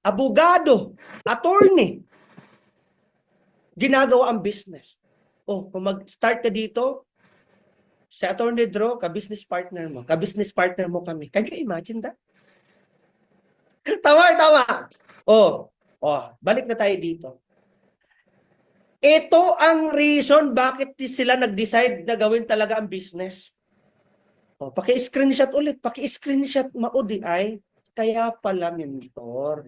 Speaker 5: abogado, attorney. Ginagawa ang business. Oh, kung mag-start ka dito, si Attorney Drew, ka-business partner mo. Ka-business partner mo kami. Can you imagine that? Tama. Balik na tayo dito. Ito ang reason bakit sila nag-decide na gawin talaga ang business. Paki-screenshot ulit. Paki-screenshot maudi ay kaya pala mentor.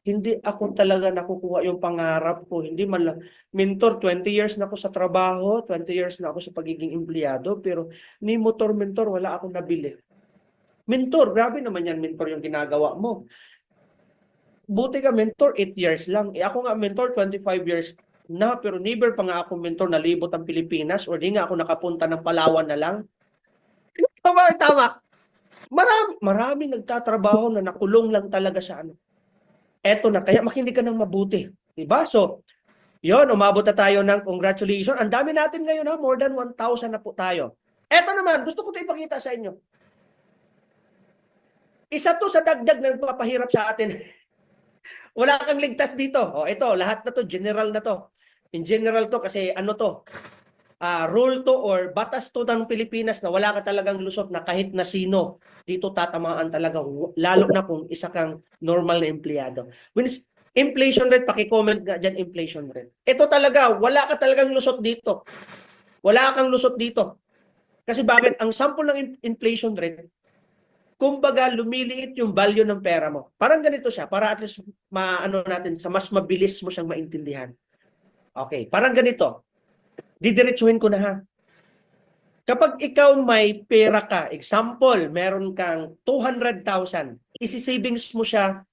Speaker 5: Hindi ako talaga nakukuha yung pangarap ko. Hindi man lang. Mentor, 20 years na ako sa trabaho, 20 years na ako sa pagiging empleyado, pero ni motor mentor, wala akong nabili. Mentor, grabe naman yan, mentor yung ginagawa mo. Buti ka mentor, 8 years lang. Ako nga mentor, 25 years na, pero never pa nga ako mentor na libot ang Pilipinas or di nga ako nakapunta ng Palawan na lang. Tama. Marami nagtatrabaho na nakulong lang talaga sa ano. Eto na, kaya makinig ka ng mabuti. Diba? So, yon, umabot na tayo ng congratulations. Ang dami natin ngayon, more than 1,000 na po tayo. Eto naman, gusto ko ito ipakita sa inyo. Isa to sa dagdag na nagpapahirap sa atin. Wala kang ligtas dito. Ito, lahat na to, general na to. In general to, kasi ano to, rule to or batas to ng Pilipinas na wala ka talagang lusot na kahit na sino dito tatamaan talaga, lalo na kung isa kang normal na empleyado. When inflation rate, paki-comment nga dyan, inflation rate. Ito talaga, wala ka talagang lusot dito. Wala kang lusot dito. Kasi bakit? Ang sample ng inflation rate, kumbaga lumiliit yung value ng pera mo. Parang ganito siya, para at least maano natin, sa mas mabilis mo siyang maintindihan. Okay, parang ganito. Didiretsuhin ko na ha. Kapag ikaw may pera ka, example, meron kang 200,000, isi-savings mo siya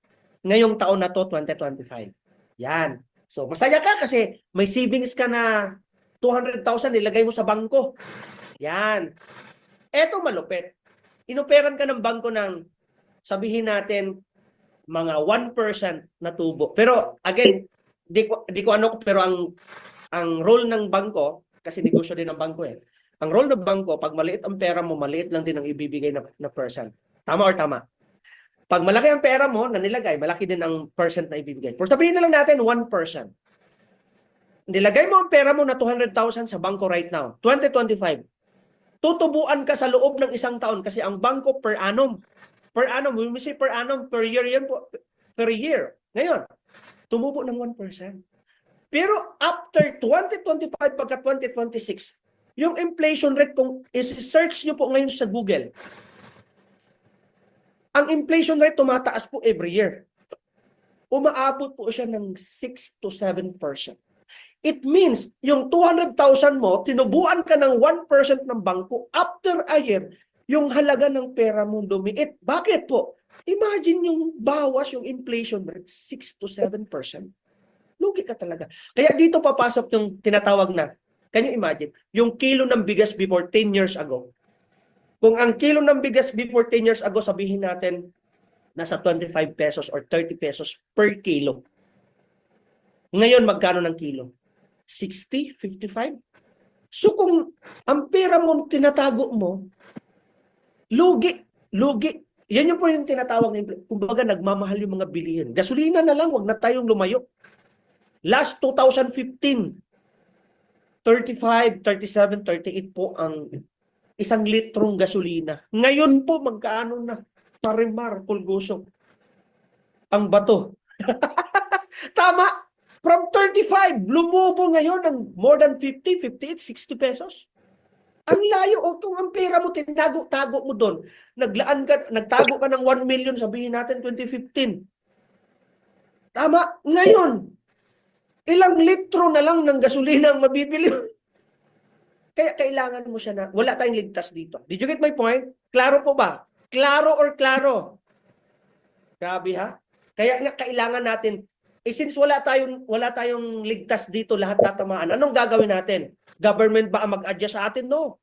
Speaker 5: ngayong taon na to, 2025. Yan. So, masaya ka kasi may savings ka na 200,000, nilagay mo sa bangko. Yan. Eto malupit. Inoperan ka ng bangko ng, sabihin natin, mga 1% na tubo. Pero, again, di ko ano, pero ang role ng bangko, kasi negosyo din ng bangko eh. Ang role ng bangko, pag maliit ang pera mo, maliit lang din ang ibibigay na percent. Tama or tama? Pag malaki ang pera mo na nilagay, malaki din ang percent na ibibigay. Pero sabihin na lang natin 1%. Nilagay mo ang pera mo na 200,000 sa bangko right now, 2025. Tutubuan ka sa loob ng isang taon kasi ang bangko per annum. Per annum, when we say per annum, per year yan po, per year. Ngayon, tumubo ng 1%. Pero after 2025 pagka 2026, yung inflation rate, kung i-search nyo po ngayon sa Google, ang inflation rate tumataas po every year. Umaabot po siya ng 6 to 7%. It means, yung 200,000 mo, tinubuan ka ng 1% ng bangko, after a year, yung halaga ng pera mo lumiit. Bakit po? Imagine yung bawas yung inflation rate, 6 to 7%. Lugi ka talaga. Kaya dito papasok yung tinatawag na, can you imagine, yung kilo ng bigas before 10 years ago. Kung ang kilo ng bigas before 10 years ago, sabihin natin, nasa 25 pesos or 30 pesos per kilo. Ngayon, magkano ng kilo? 60? 55? So kung ang pera mo tinatago mo, lugi. Yan yung po yung tinatawag na inflation. Kumbaga, nagmamahal yung mga bilihin. Gasolina na lang, wag na tayong lumayo. Last 2015, 35, 37, 38 po ang isang litrong gasolina. Ngayon po, magkaano na? Marimar, pulgusok. Ang bato. Tama. From 35, lumubo ngayon ng more than 50, 58, 60 pesos. Ang layo. O kung ang pera mo, tinago-tago mo doon. Nagtago ka ng 1 million, sabihin natin 2015. Tama. Ngayon, ilang litro na lang ng gasolina ang mabibili. Kaya kailangan mo siya na, wala tayong ligtas dito. Did you get my point? Klaro po ba? Klaro or klaro? Grabe ha? Kaya nga kailangan natin, since wala tayong ligtas dito, lahat tatamaan. Anong gagawin natin? Government ba ang mag-adjust sa atin? No.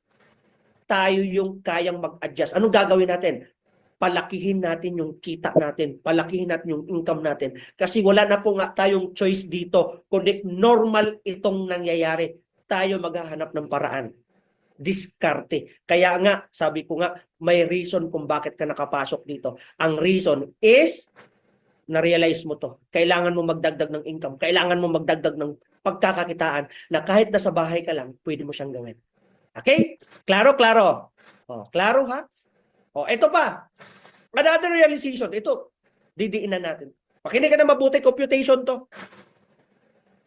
Speaker 5: Tayo yung kayang mag-adjust. Anong gagawin natin? Palakihin natin yung kita natin. Palakihin natin yung income natin. Kasi wala na po nga tayong choice dito. Kundi normal itong nangyayari. Tayo maghahanap ng paraan. Diskarte. Kaya nga, sabi ko nga, may reason kung bakit ka nakapasok dito. Ang reason is, na-realize mo to. Kailangan mo magdagdag ng income. Kailangan mo magdagdag ng pagkakakitaan na kahit nasa bahay ka lang, pwede mo siyang gawin. Okay? Klaro, klaro. Oh, klaro ha? Oh, ito pa. Another realization. Ito, didiinan natin. Makinig ka na mabuti, computation to.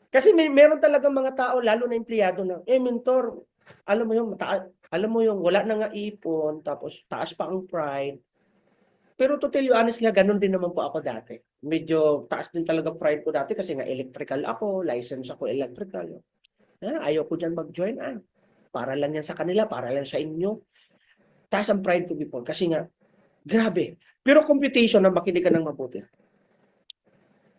Speaker 5: Kasi meron talagang mga tao, lalo na empleyado na, mentor, alam mo yung alam mo yung wala na nga ipon, tapos taas pa ang pride. Pero to tell you honestly, ganun din naman po ako dati. Medyo taas din talaga pride ko dati kasi nga electrical ako, license ako electrical. Ayaw ko dyan mag-join. Para lang yan sa kanila, para lang sa inyo. Taas ang pride ko before kasi nga, grabe. Pero computation na makinig ka ng mabuti.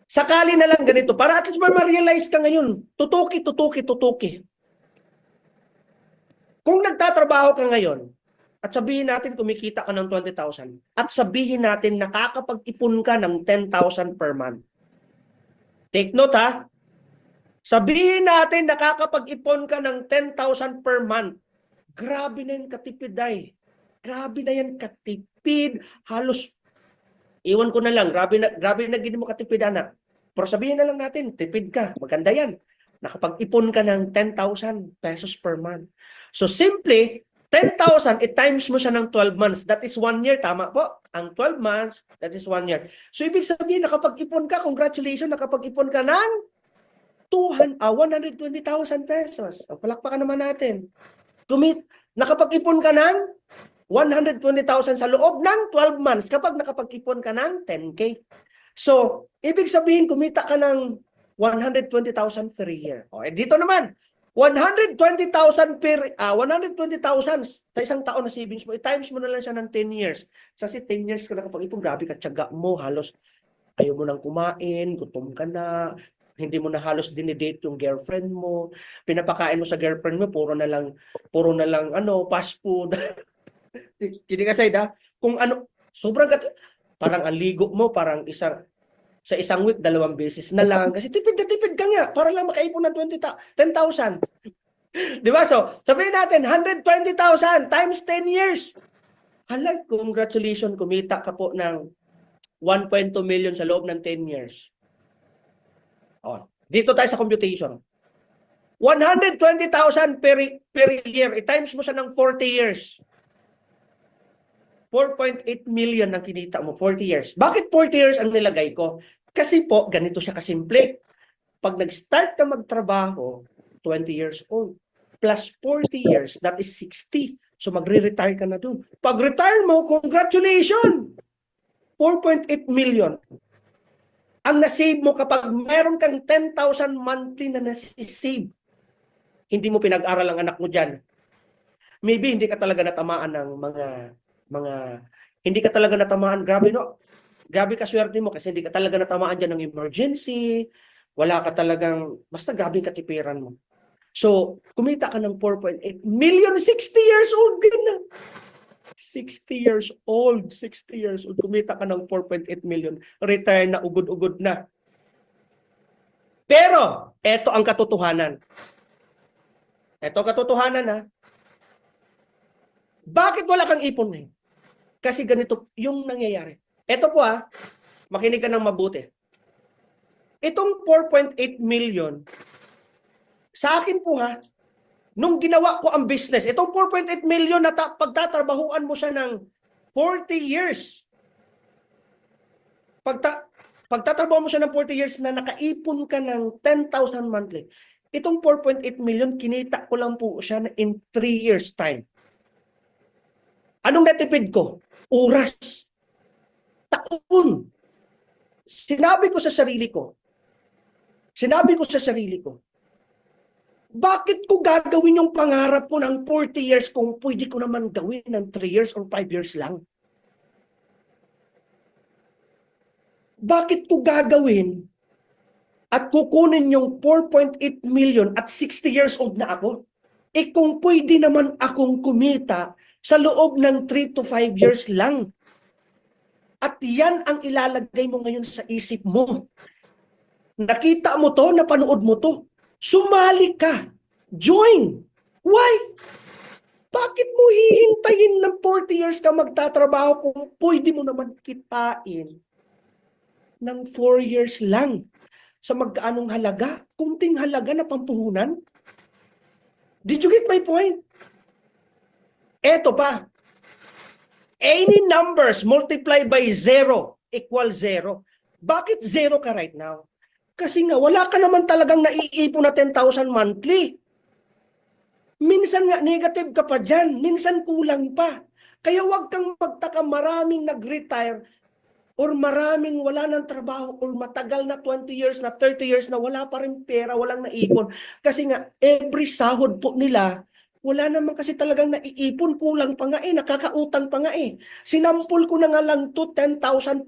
Speaker 5: Sakali na lang ganito, para at least ma-realize ka ngayon, tutuki. Kung nagtatrabaho ka ngayon, at sabihin natin kumikita ka ng 20,000, at sabihin natin nakakapag-ipon ka ng 10,000 per month. Take note ha, sabihin natin nakakapag-ipon ka ng 10,000 per month. Grabe na yan katipid ay. Grabe na yan katipid. Halos, iwan ko na lang, grabe na gini mo katipid anak. Pero sabihin na lang natin, tipid ka, maganda yan. Nakapag-ipon ka ng 10,000 pesos per month. So simply, 10,000, times mo siya ng 12 months. That is 1 year, tama po? Ang 12 months, that is 1 year. So ibig sabihin, nakapag-ipon ka, congratulations, nakapag-ipon ka ng 120,000 pesos. O, palakpakan naman natin. Nakapag-ipon ka ng 120,000 sa loob ng 12 months kapag nakapag-ipon ka ng 10K. So, ibig sabihin, kumita ka ng 120,000 per year. O, dito naman, 120,000 sa isang taon na savings mo, i-times mo na lang siya ng 10 years. Kasi 10 years ka nakapag-ipon, grabe ka, tiyaga mo, halos ayaw mo nang kumain, gutom ka na, hindi mo na halos dinidate yung girlfriend mo, pinapakain mo sa girlfriend mo, puro na lang fast food. Kidding aside ha, kung ano, sobrang parang ang ligo mo, parang sa isang week, 2 beses na lang. Kasi tipid na tipid ka nga, para lang makaipon ng 10,000. Di ba? So, sabihin natin, 120,000 times 10 years. Hala, congratulations, kumita ka po ng 1.2 million sa loob ng 10 years. Oh, dito tayo sa computation. 120,000 per year, i-times mo siya ng 40 years. 4.8 million ang kinita mo, 40 years. Bakit 40 years ang nilagay ko? Kasi po, ganito siya kasimple. Pag nag-start ka magtrabaho, 20 years old, plus 40 years, that is 60. So magre-retire ka na dun. Pag-retire mo, congratulations! 4.8 million. Ang nasave mo kapag meron kang 10,000 monthly na nasisave, hindi mo pinag-aral ang anak mo dyan. Maybe hindi ka talaga natamaan ng hindi ka talaga natamaan, grabe no? Grabe ka swerte mo kasi hindi ka talaga natamaan dyan ng emergency, wala ka talagang, basta grabe katipiran mo. So, kumita ka ng 4.8 million, 60 years old din na. 60 years old, kumita ka ng 4.8 million, retire na, ugod-ugod na. Pero, eto ang katotohanan. Eto katotohanan ha. Bakit wala kang ipon ngayon? Kasi ganito yung nangyayari. Ito po makinig ka ng mabuti. Itong 4.8 million, sa akin po nung ginawa ko ang business, itong 4.8 million na pagtatrabahuan mo siya ng 40 years. Pagtatrabaho mo siya ng 40 years na nakaipon ka ng 10,000 monthly, itong 4.8 million, kinita ko lang po siya in 3 years time. Anong natipid ko? Oras. Taon. Sinabi ko sa sarili ko, bakit ko gagawin yung pangarap ko ng 40 years kung pwede ko naman gawin ng 3 years or 5 years lang? Bakit ko gagawin at kukunin yung 4.8 million at 60 years old na ako? Kung pwede naman akong kumita sa loob ng 3 to 5 years lang. At yan ang ilalagay mo ngayon sa isip mo. Nakita mo to, napanood mo to. Sumali ka. Join. Why? Bakit mo hihintayin ng 40 years ka magtatrabaho kung pwede mo naman kitain ng 4 years lang? Sa magkaanong halaga? Kunting halaga na pampuhunan? Did you get my point? Eto pa. Any numbers multiplied by 0 equals 0. Bakit 0 ka right now? Kasi nga, wala ka naman talagang naiipon na 10,000 monthly. Minsan nga, negative ka pa dyan. Minsan kulang pa. Kaya huwag kang magtaka, maraming nag-retire or maraming wala ng trabaho or matagal na 20 years na 30 years na wala pa rin pera, walang naipon. Kasi nga, every sahod po nila, wala naman kasi talagang naiipon, kulang pa nga nakakautang pa nga Sinampul ko na nga lang to 10,000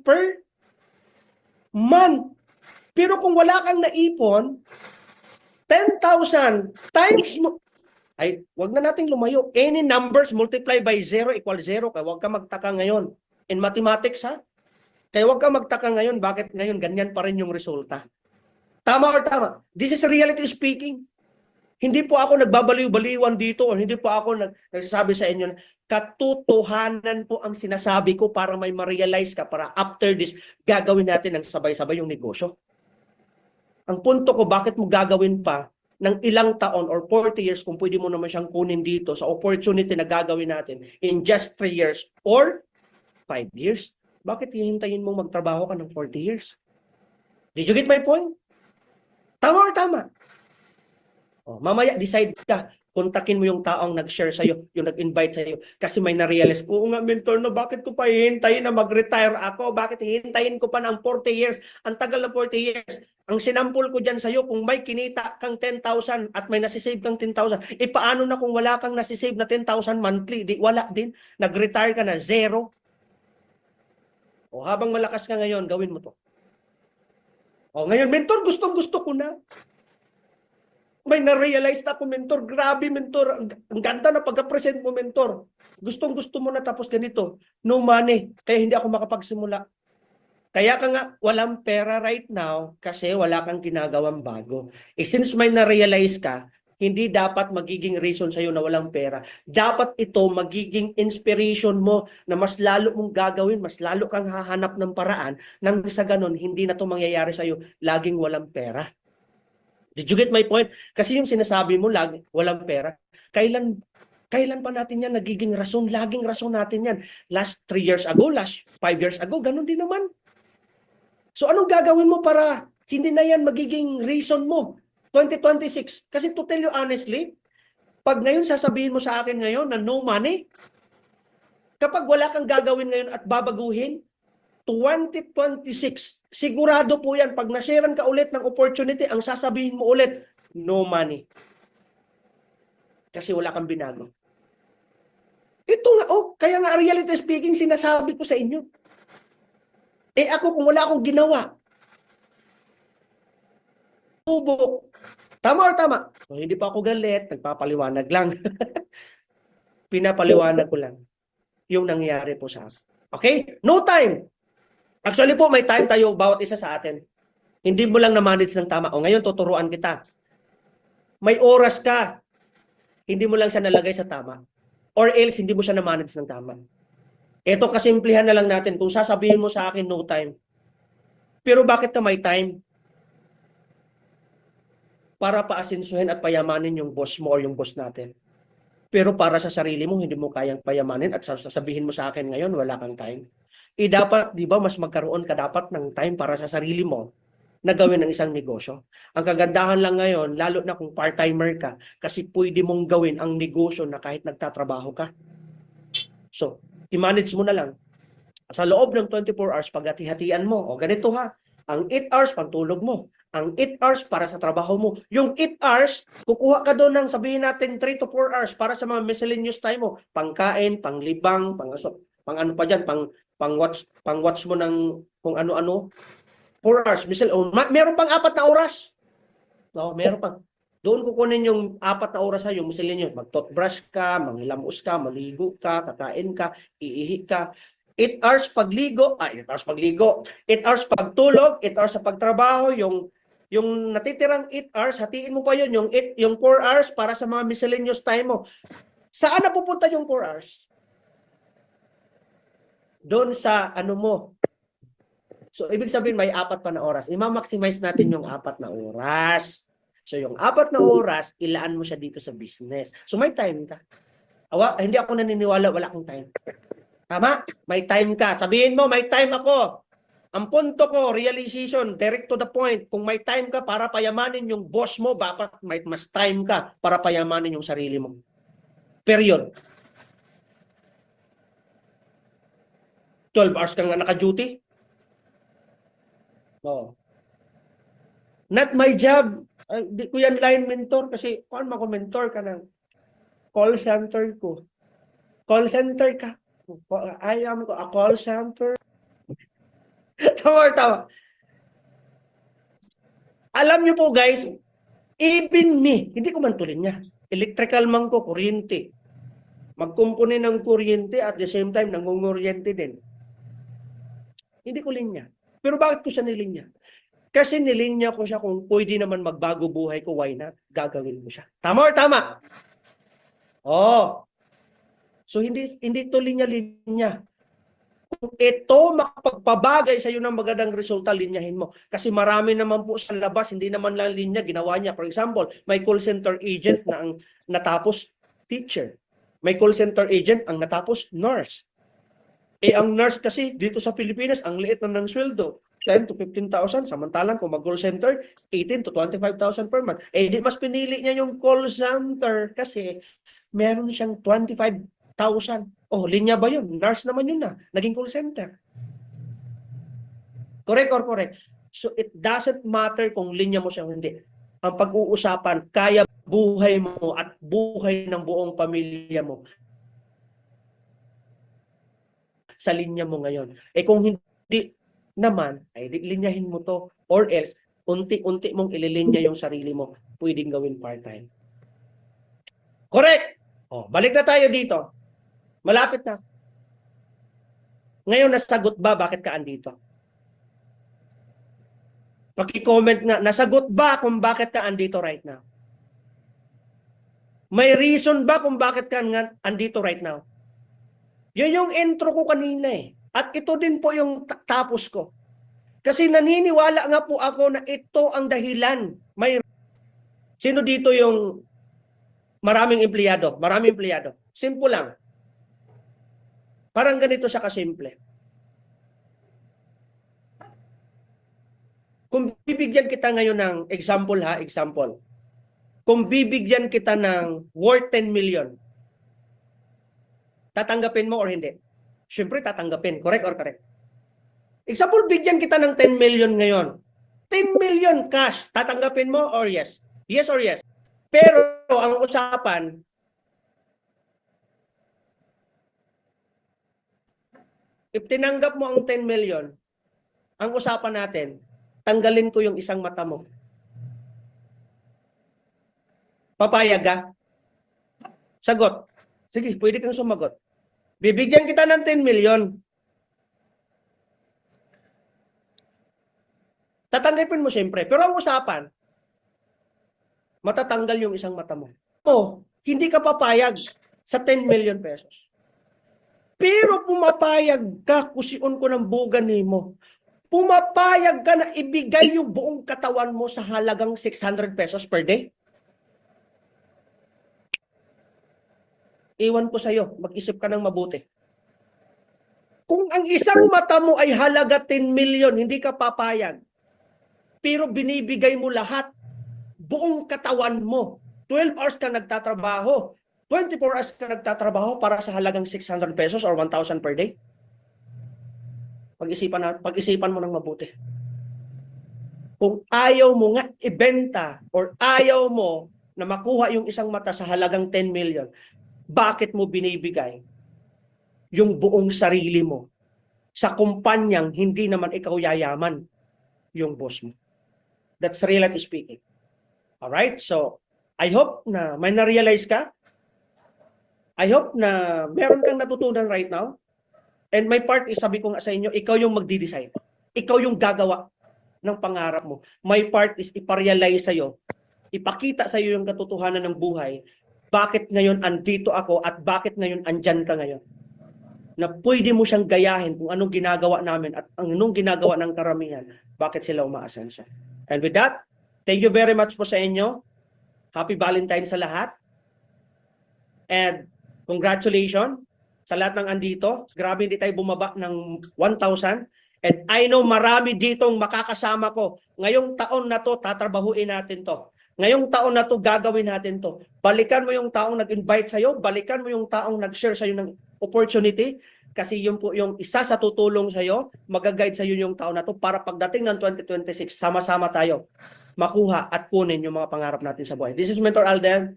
Speaker 5: per month. Pero kung wala kang naipon, 10,000 times mo, ay, wag na nating lumayo. Any numbers multiplied by 0 equals 0. Kaya wag ka magtaka ngayon. In mathematics, ha? Kaya wag ka magtaka ngayon, bakit ngayon ganyan pa rin yung resulta. Tama or tama? This is reality speaking. Hindi po ako nagbabaliw-baliwan dito o hindi po ako nagsasabi sa inyo. Katotohanan po ang sinasabi ko para may ma-realize ka, para after this, gagawin natin ng sabay-sabay yung negosyo. Ang punto ko, bakit mo gagawin pa ng ilang taon or 40 years kung pwede mo naman siyang kunin dito sa opportunity na gagawin natin in just 3 years or 5 years? Bakit hihintayin mo magtrabaho ka ng 40 years? Did you get my point? Tama or tama? O, mamaya decide ka. Kontakin mo yung taong nag-share sa'yo, yung nag-invite sa'yo. Kasi may na-realize, oo nga mentor, no, bakit ko pa hihintayin na mag-retire ako? Bakit hihintayin ko pa ng 40 years? Ang tagal na 40 years. Ang sinampul ko dyan sa'yo, kung may kinita kang 10,000 at may nasisave kang 10,000, paano na kung wala kang nasisave na 10,000 monthly? Wala din. Nag-retire ka na, 0. O habang malakas ka ngayon, gawin mo to. O ngayon, mentor, gustong-gusto ko na. May na-realize na ako, mentor. Grabe, mentor. Ang ganda na pagka-present mo, mentor. Gustong-gusto mo na tapos ganito. No money. Kaya hindi ako makapagsimula. Kaya ka nga, walang pera right now kasi wala kang ginagawang bago. Since may na-realize ka, hindi dapat magiging reason sa'yo na walang pera. Dapat ito magiging inspiration mo na mas lalo mong gagawin, mas lalo kang hahanap ng paraan nang sa ganun, hindi na ito mangyayari sa'yo, laging walang pera. Did you get my point? Kasi yung sinasabi mo, walang pera, kailan pa natin yan nagiging rason? Laging rason natin yan. Last 3 years ago, last 5 years ago, ganun din naman. So anong gagawin mo para hindi na yan magiging reason mo? 2026. Kasi to tell you honestly, pag ngayon sasabihin mo sa akin ngayon na no money, kapag wala kang gagawin ngayon at babaguhin, 2026, sigurado po yan, pag nasharean ka ulit ng opportunity, ang sasabihin mo ulit, no money. Kasi wala kang binago. Ito nga, kaya nga reality speaking, sinasabi ko sa inyo. Ako kung wala akong ginawa, tubo. Tama or tama? So, hindi pa ako galit, nagpapaliwanag lang. Pinapaliwanag ko lang yung nangyari po sa akin. Okay? No time. Actually po, may time tayo bawat isa sa atin. Hindi mo lang na-manage ng tama. O ngayon, tuturuan kita. May oras ka. Hindi mo lang siya nalagay sa tama. Or else, hindi mo siya na-manage ng tama. Ito, kasimplihan na lang natin. Kung sasabihin mo sa akin, no time. Pero bakit ka may time? Para paasinsuhin at payamanin yung boss mo or yung boss natin. Pero para sa sarili mo, hindi mo kayang payamanin at sasabihin mo sa akin ngayon, wala kang time. Dapat, di ba, mas magkaroon ka dapat ng time para sa sarili mo na gawin ang isang negosyo. Ang kagandahan lang ngayon, lalo na kung part-timer ka, kasi pwede mong gawin ang negosyo na kahit nagtatrabaho ka. So, i-manage mo na lang. Sa loob ng 24 hours, paghati-hatian mo. O ganito ha, ang 8 hours, pagtulog mo. Ang 8 hours para sa trabaho mo. Yung 8 hours, kukuha ka doon ng sabihin natin 3 to 4 hours para sa mga miscellaneous time mo. Pangkain, panglibang, pang ano pa dyan, pang-watch mo ng kung ano-ano. 4 hours. Meron pang 4 na oras. No, meron pang. Doon kukunin yung 4 na oras ha, yung miscellaneous. Mag-toothbrush ka, manghilamos ka, maligo ka, kakain ka, iihi ka. 8 hours pagligo, 8 hours pagligo. 8 hours pagtulog, 8 hours sa pagtrabaho, yung natitirang 8 hours, hatiin mo pa yun, yung 4 hours para sa mga miscellaneous time mo. Saan na pupunta yung 4 hours? Doon sa ano mo. So, ibig sabihin may 4 pa na oras. I-maximize natin yung 4 na oras. So, yung 4 na oras, ilaan mo siya dito sa business. So, may time ka. Hindi ako naniniwala, wala akong time. Tama? May time ka. Sabihin mo, may time ako. Ang punto ko, realization, direct to the point. Kung may time ka para payamanin yung boss mo, dapat may mas time ka para payamanin yung sarili mo. Period. 12 hours kang naka-duty? No. Not my job. Di ko yan line mentor kasi paano mako-mentor ka ng call center ko? Call center ka. I am a call center. Tama. Alam niyo po guys, even me, hindi ko man tulin niya. Electrical man ko, kuryente. Magkumpuni ng kuryente at the same time, nangunguryente din. Hindi ko linya. Pero bakit ko siya nilinya? Kasi nilinya ko siya kung pwede naman magbago buhay ko, why not? Gagawin mo siya. Tama or tama? Oh. So hindi to linya-linya. Kung ito makapagpabagay sa iyo ng magandang resulta, linyahin mo. Kasi marami naman po sa labas, hindi naman lang linya, ginawa niya. For example, may call center agent na ang natapos teacher. May call center agent ang natapos nurse. Ang nurse kasi dito sa Pilipinas, ang liit na ng sweldo. 10 to 15,000. Samantalang kung mag-call center, 18 to 25,000 per month. Di mas pinili niya yung call center kasi meron siyang 25,000. Linya ba yun? Nurse naman yun na. Naging call center. Correct or correct? So it doesn't matter kung linya mo siya o hindi. Ang pag-uusapan, kaya buhay mo at buhay ng buong pamilya mo sa linya mo ngayon. Kung hindi naman, ay linyahin mo to or else, unti-unti mong ililinya yung sarili mo. Pwedeng gawin part-time. Correct! Balik na tayo dito. Malapit na. Ngayon, nasagot ba bakit ka andito? Paki-comment nga, nasagot ba kung bakit ka andito right now? May reason ba kung bakit ka andito right now? Yun yung intro ko kanina eh. At ito din po yung tapos ko. Kasi naniniwala nga po ako na ito ang dahilan. Sino dito yung maraming empleyado? Maraming empleyado. Simple lang. Parang ganito siya kasimple. Kung bibigyan kita ngayon ng example. Kung bibigyan kita ng worth 10 million, tatanggapin mo or hindi? Siyempre tatanggapin. Correct or correct? Example, bigyan kita ng 10 million ngayon. 10 million cash, tatanggapin mo or yes? Yes or yes? Pero ang usapan, if tinanggap mo ang 10 million, ang usapan natin, tanggalin ko yung isang mata mo. Papayag ka? Sagot. Sige, pwede kang sumagot. Bibigyan kita ng 10 million. Tatanggapin mo siyempre. Pero ang usapan, matatanggal yung isang mata mo. Hindi ka papayag sa 10 million pesos. Pero pumapayag ka, kusion ko ng bugan mo. Pumapayag ka na ibigay yung buong katawan mo sa halagang 600 pesos per day. Iwan ko sa'yo, mag-isip ka ng mabuti. Kung ang isang mata mo ay halaga 10 million, hindi ka papayag. Pero binibigay mo lahat, buong katawan mo. 12 hours ka nagtatrabaho. 24 hours ka nagtatrabaho para sa halagang 600 pesos or 1,000 per day. Pag-isipan mo ng mabuti. Kung ayaw mo nga ibenta or ayaw mo na makuha yung isang mata sa halagang 10 million, bakit mo binibigay yung buong sarili mo sa kumpanyang hindi naman ikaw yayaman yung boss mo? That's reality speaking. Alright? So, I hope na may na-realize ka. I hope na meron kang natutunan right now. And my part is, sabi ko nga sa inyo, ikaw yung magdi-decide. Ikaw yung gagawa ng pangarap mo. My part is iparealize sa'yo, ipakita sa'yo yung katotohanan ng buhay. Bakit ngayon andito ako at bakit ngayon andyan ka ngayon? Na pwede mo siyang gayahin kung anong ginagawa namin at anong ginagawa ng karamihan. Bakit sila umaasenso? And with that, thank you very much po sa inyo. Happy Valentine sa lahat. And Congratulations sa lahat ng andito. Grabe, hindi tayo bumaba ng 1,000. And I know marami ditong makakasama ko. Ngayong taon na to, tatrabahuin natin to. Ngayong taon na to, gagawin natin to. Balikan mo yung taong nag-invite sa'yo. Balikan mo yung taong nag-share sa'yo ng opportunity. Kasi yun po yung isa sa tutulong sa'yo. Mag-guide sa'yo yung taon na to para pagdating ng 2026, sama-sama tayo makuha at kunin yung mga pangarap natin sa buhay. This is Mentor Alden.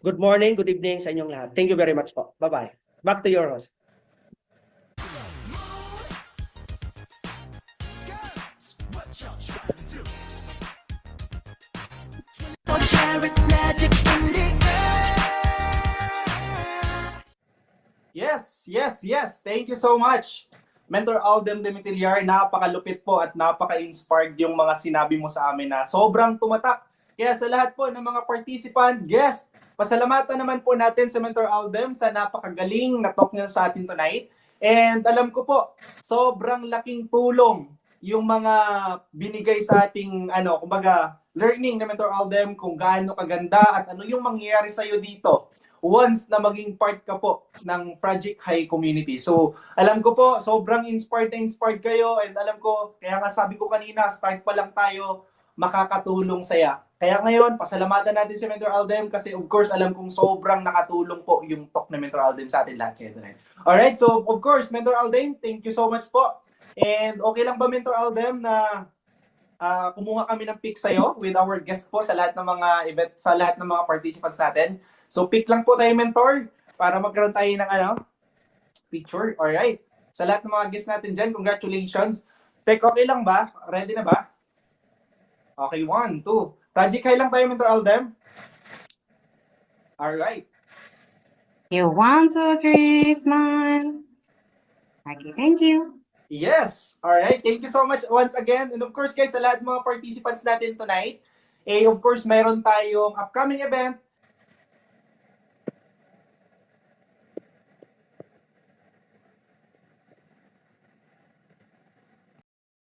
Speaker 5: Good morning, good evening sa inyong lahat. Thank you very much po. Bye-bye. Back to your host.
Speaker 4: What y'all trying to do? 24-karat magic in the air.
Speaker 2: Yes. Thank you so much. Mentor Aldem Dimitriar, napakalupit po at napaka-inspired yung mga sinabi mo sa amin na sobrang tumatak. Kaya sa lahat po ng mga participant, guest, pasalamatan naman po natin sa Mentor Aldem sa napakagaling na talk niya sa atin tonight. And alam ko po, sobrang laking tulong yung mga binigay sa ating kumbaga learning na Mentor Aldem kung gaano kaganda at ano yung mangyayari sa iyo dito once na maging part ka po ng Project High Community. So, alam ko po, sobrang inspired kayo and alam ko, kaya nga sabi ko kanina, start pa lang tayo, makakatulong saya. Kaya ngayon, pasalamatan natin si Mentor Aldem kasi of course, alam kong sobrang nakatulong po yung talk na Mentor Aldem sa atin lahat. Alright, so of course, Mentor Aldem, thank you so much po. And okay lang ba, Mentor Aldem, na kumuha kami ng pic sa'yo with our guest po sa lahat ng mga event, sa lahat ng mga participants natin. So pic lang po tayo, Mentor, para magkaroon tayo ng picture. Alright. Sa lahat ng mga guests natin dyan, congratulations. Pek, okay lang ba? Ready na ba? Okay, 1, 2. Project High lang tayo, Mentor Aldem. Alright.
Speaker 6: You 1, 2, 3, smile. Okay, thank you.
Speaker 2: Yes. Alright. Thank you so much once again. And of course, guys, sa lahat ng mga participants natin tonight, of course, meron tayong upcoming event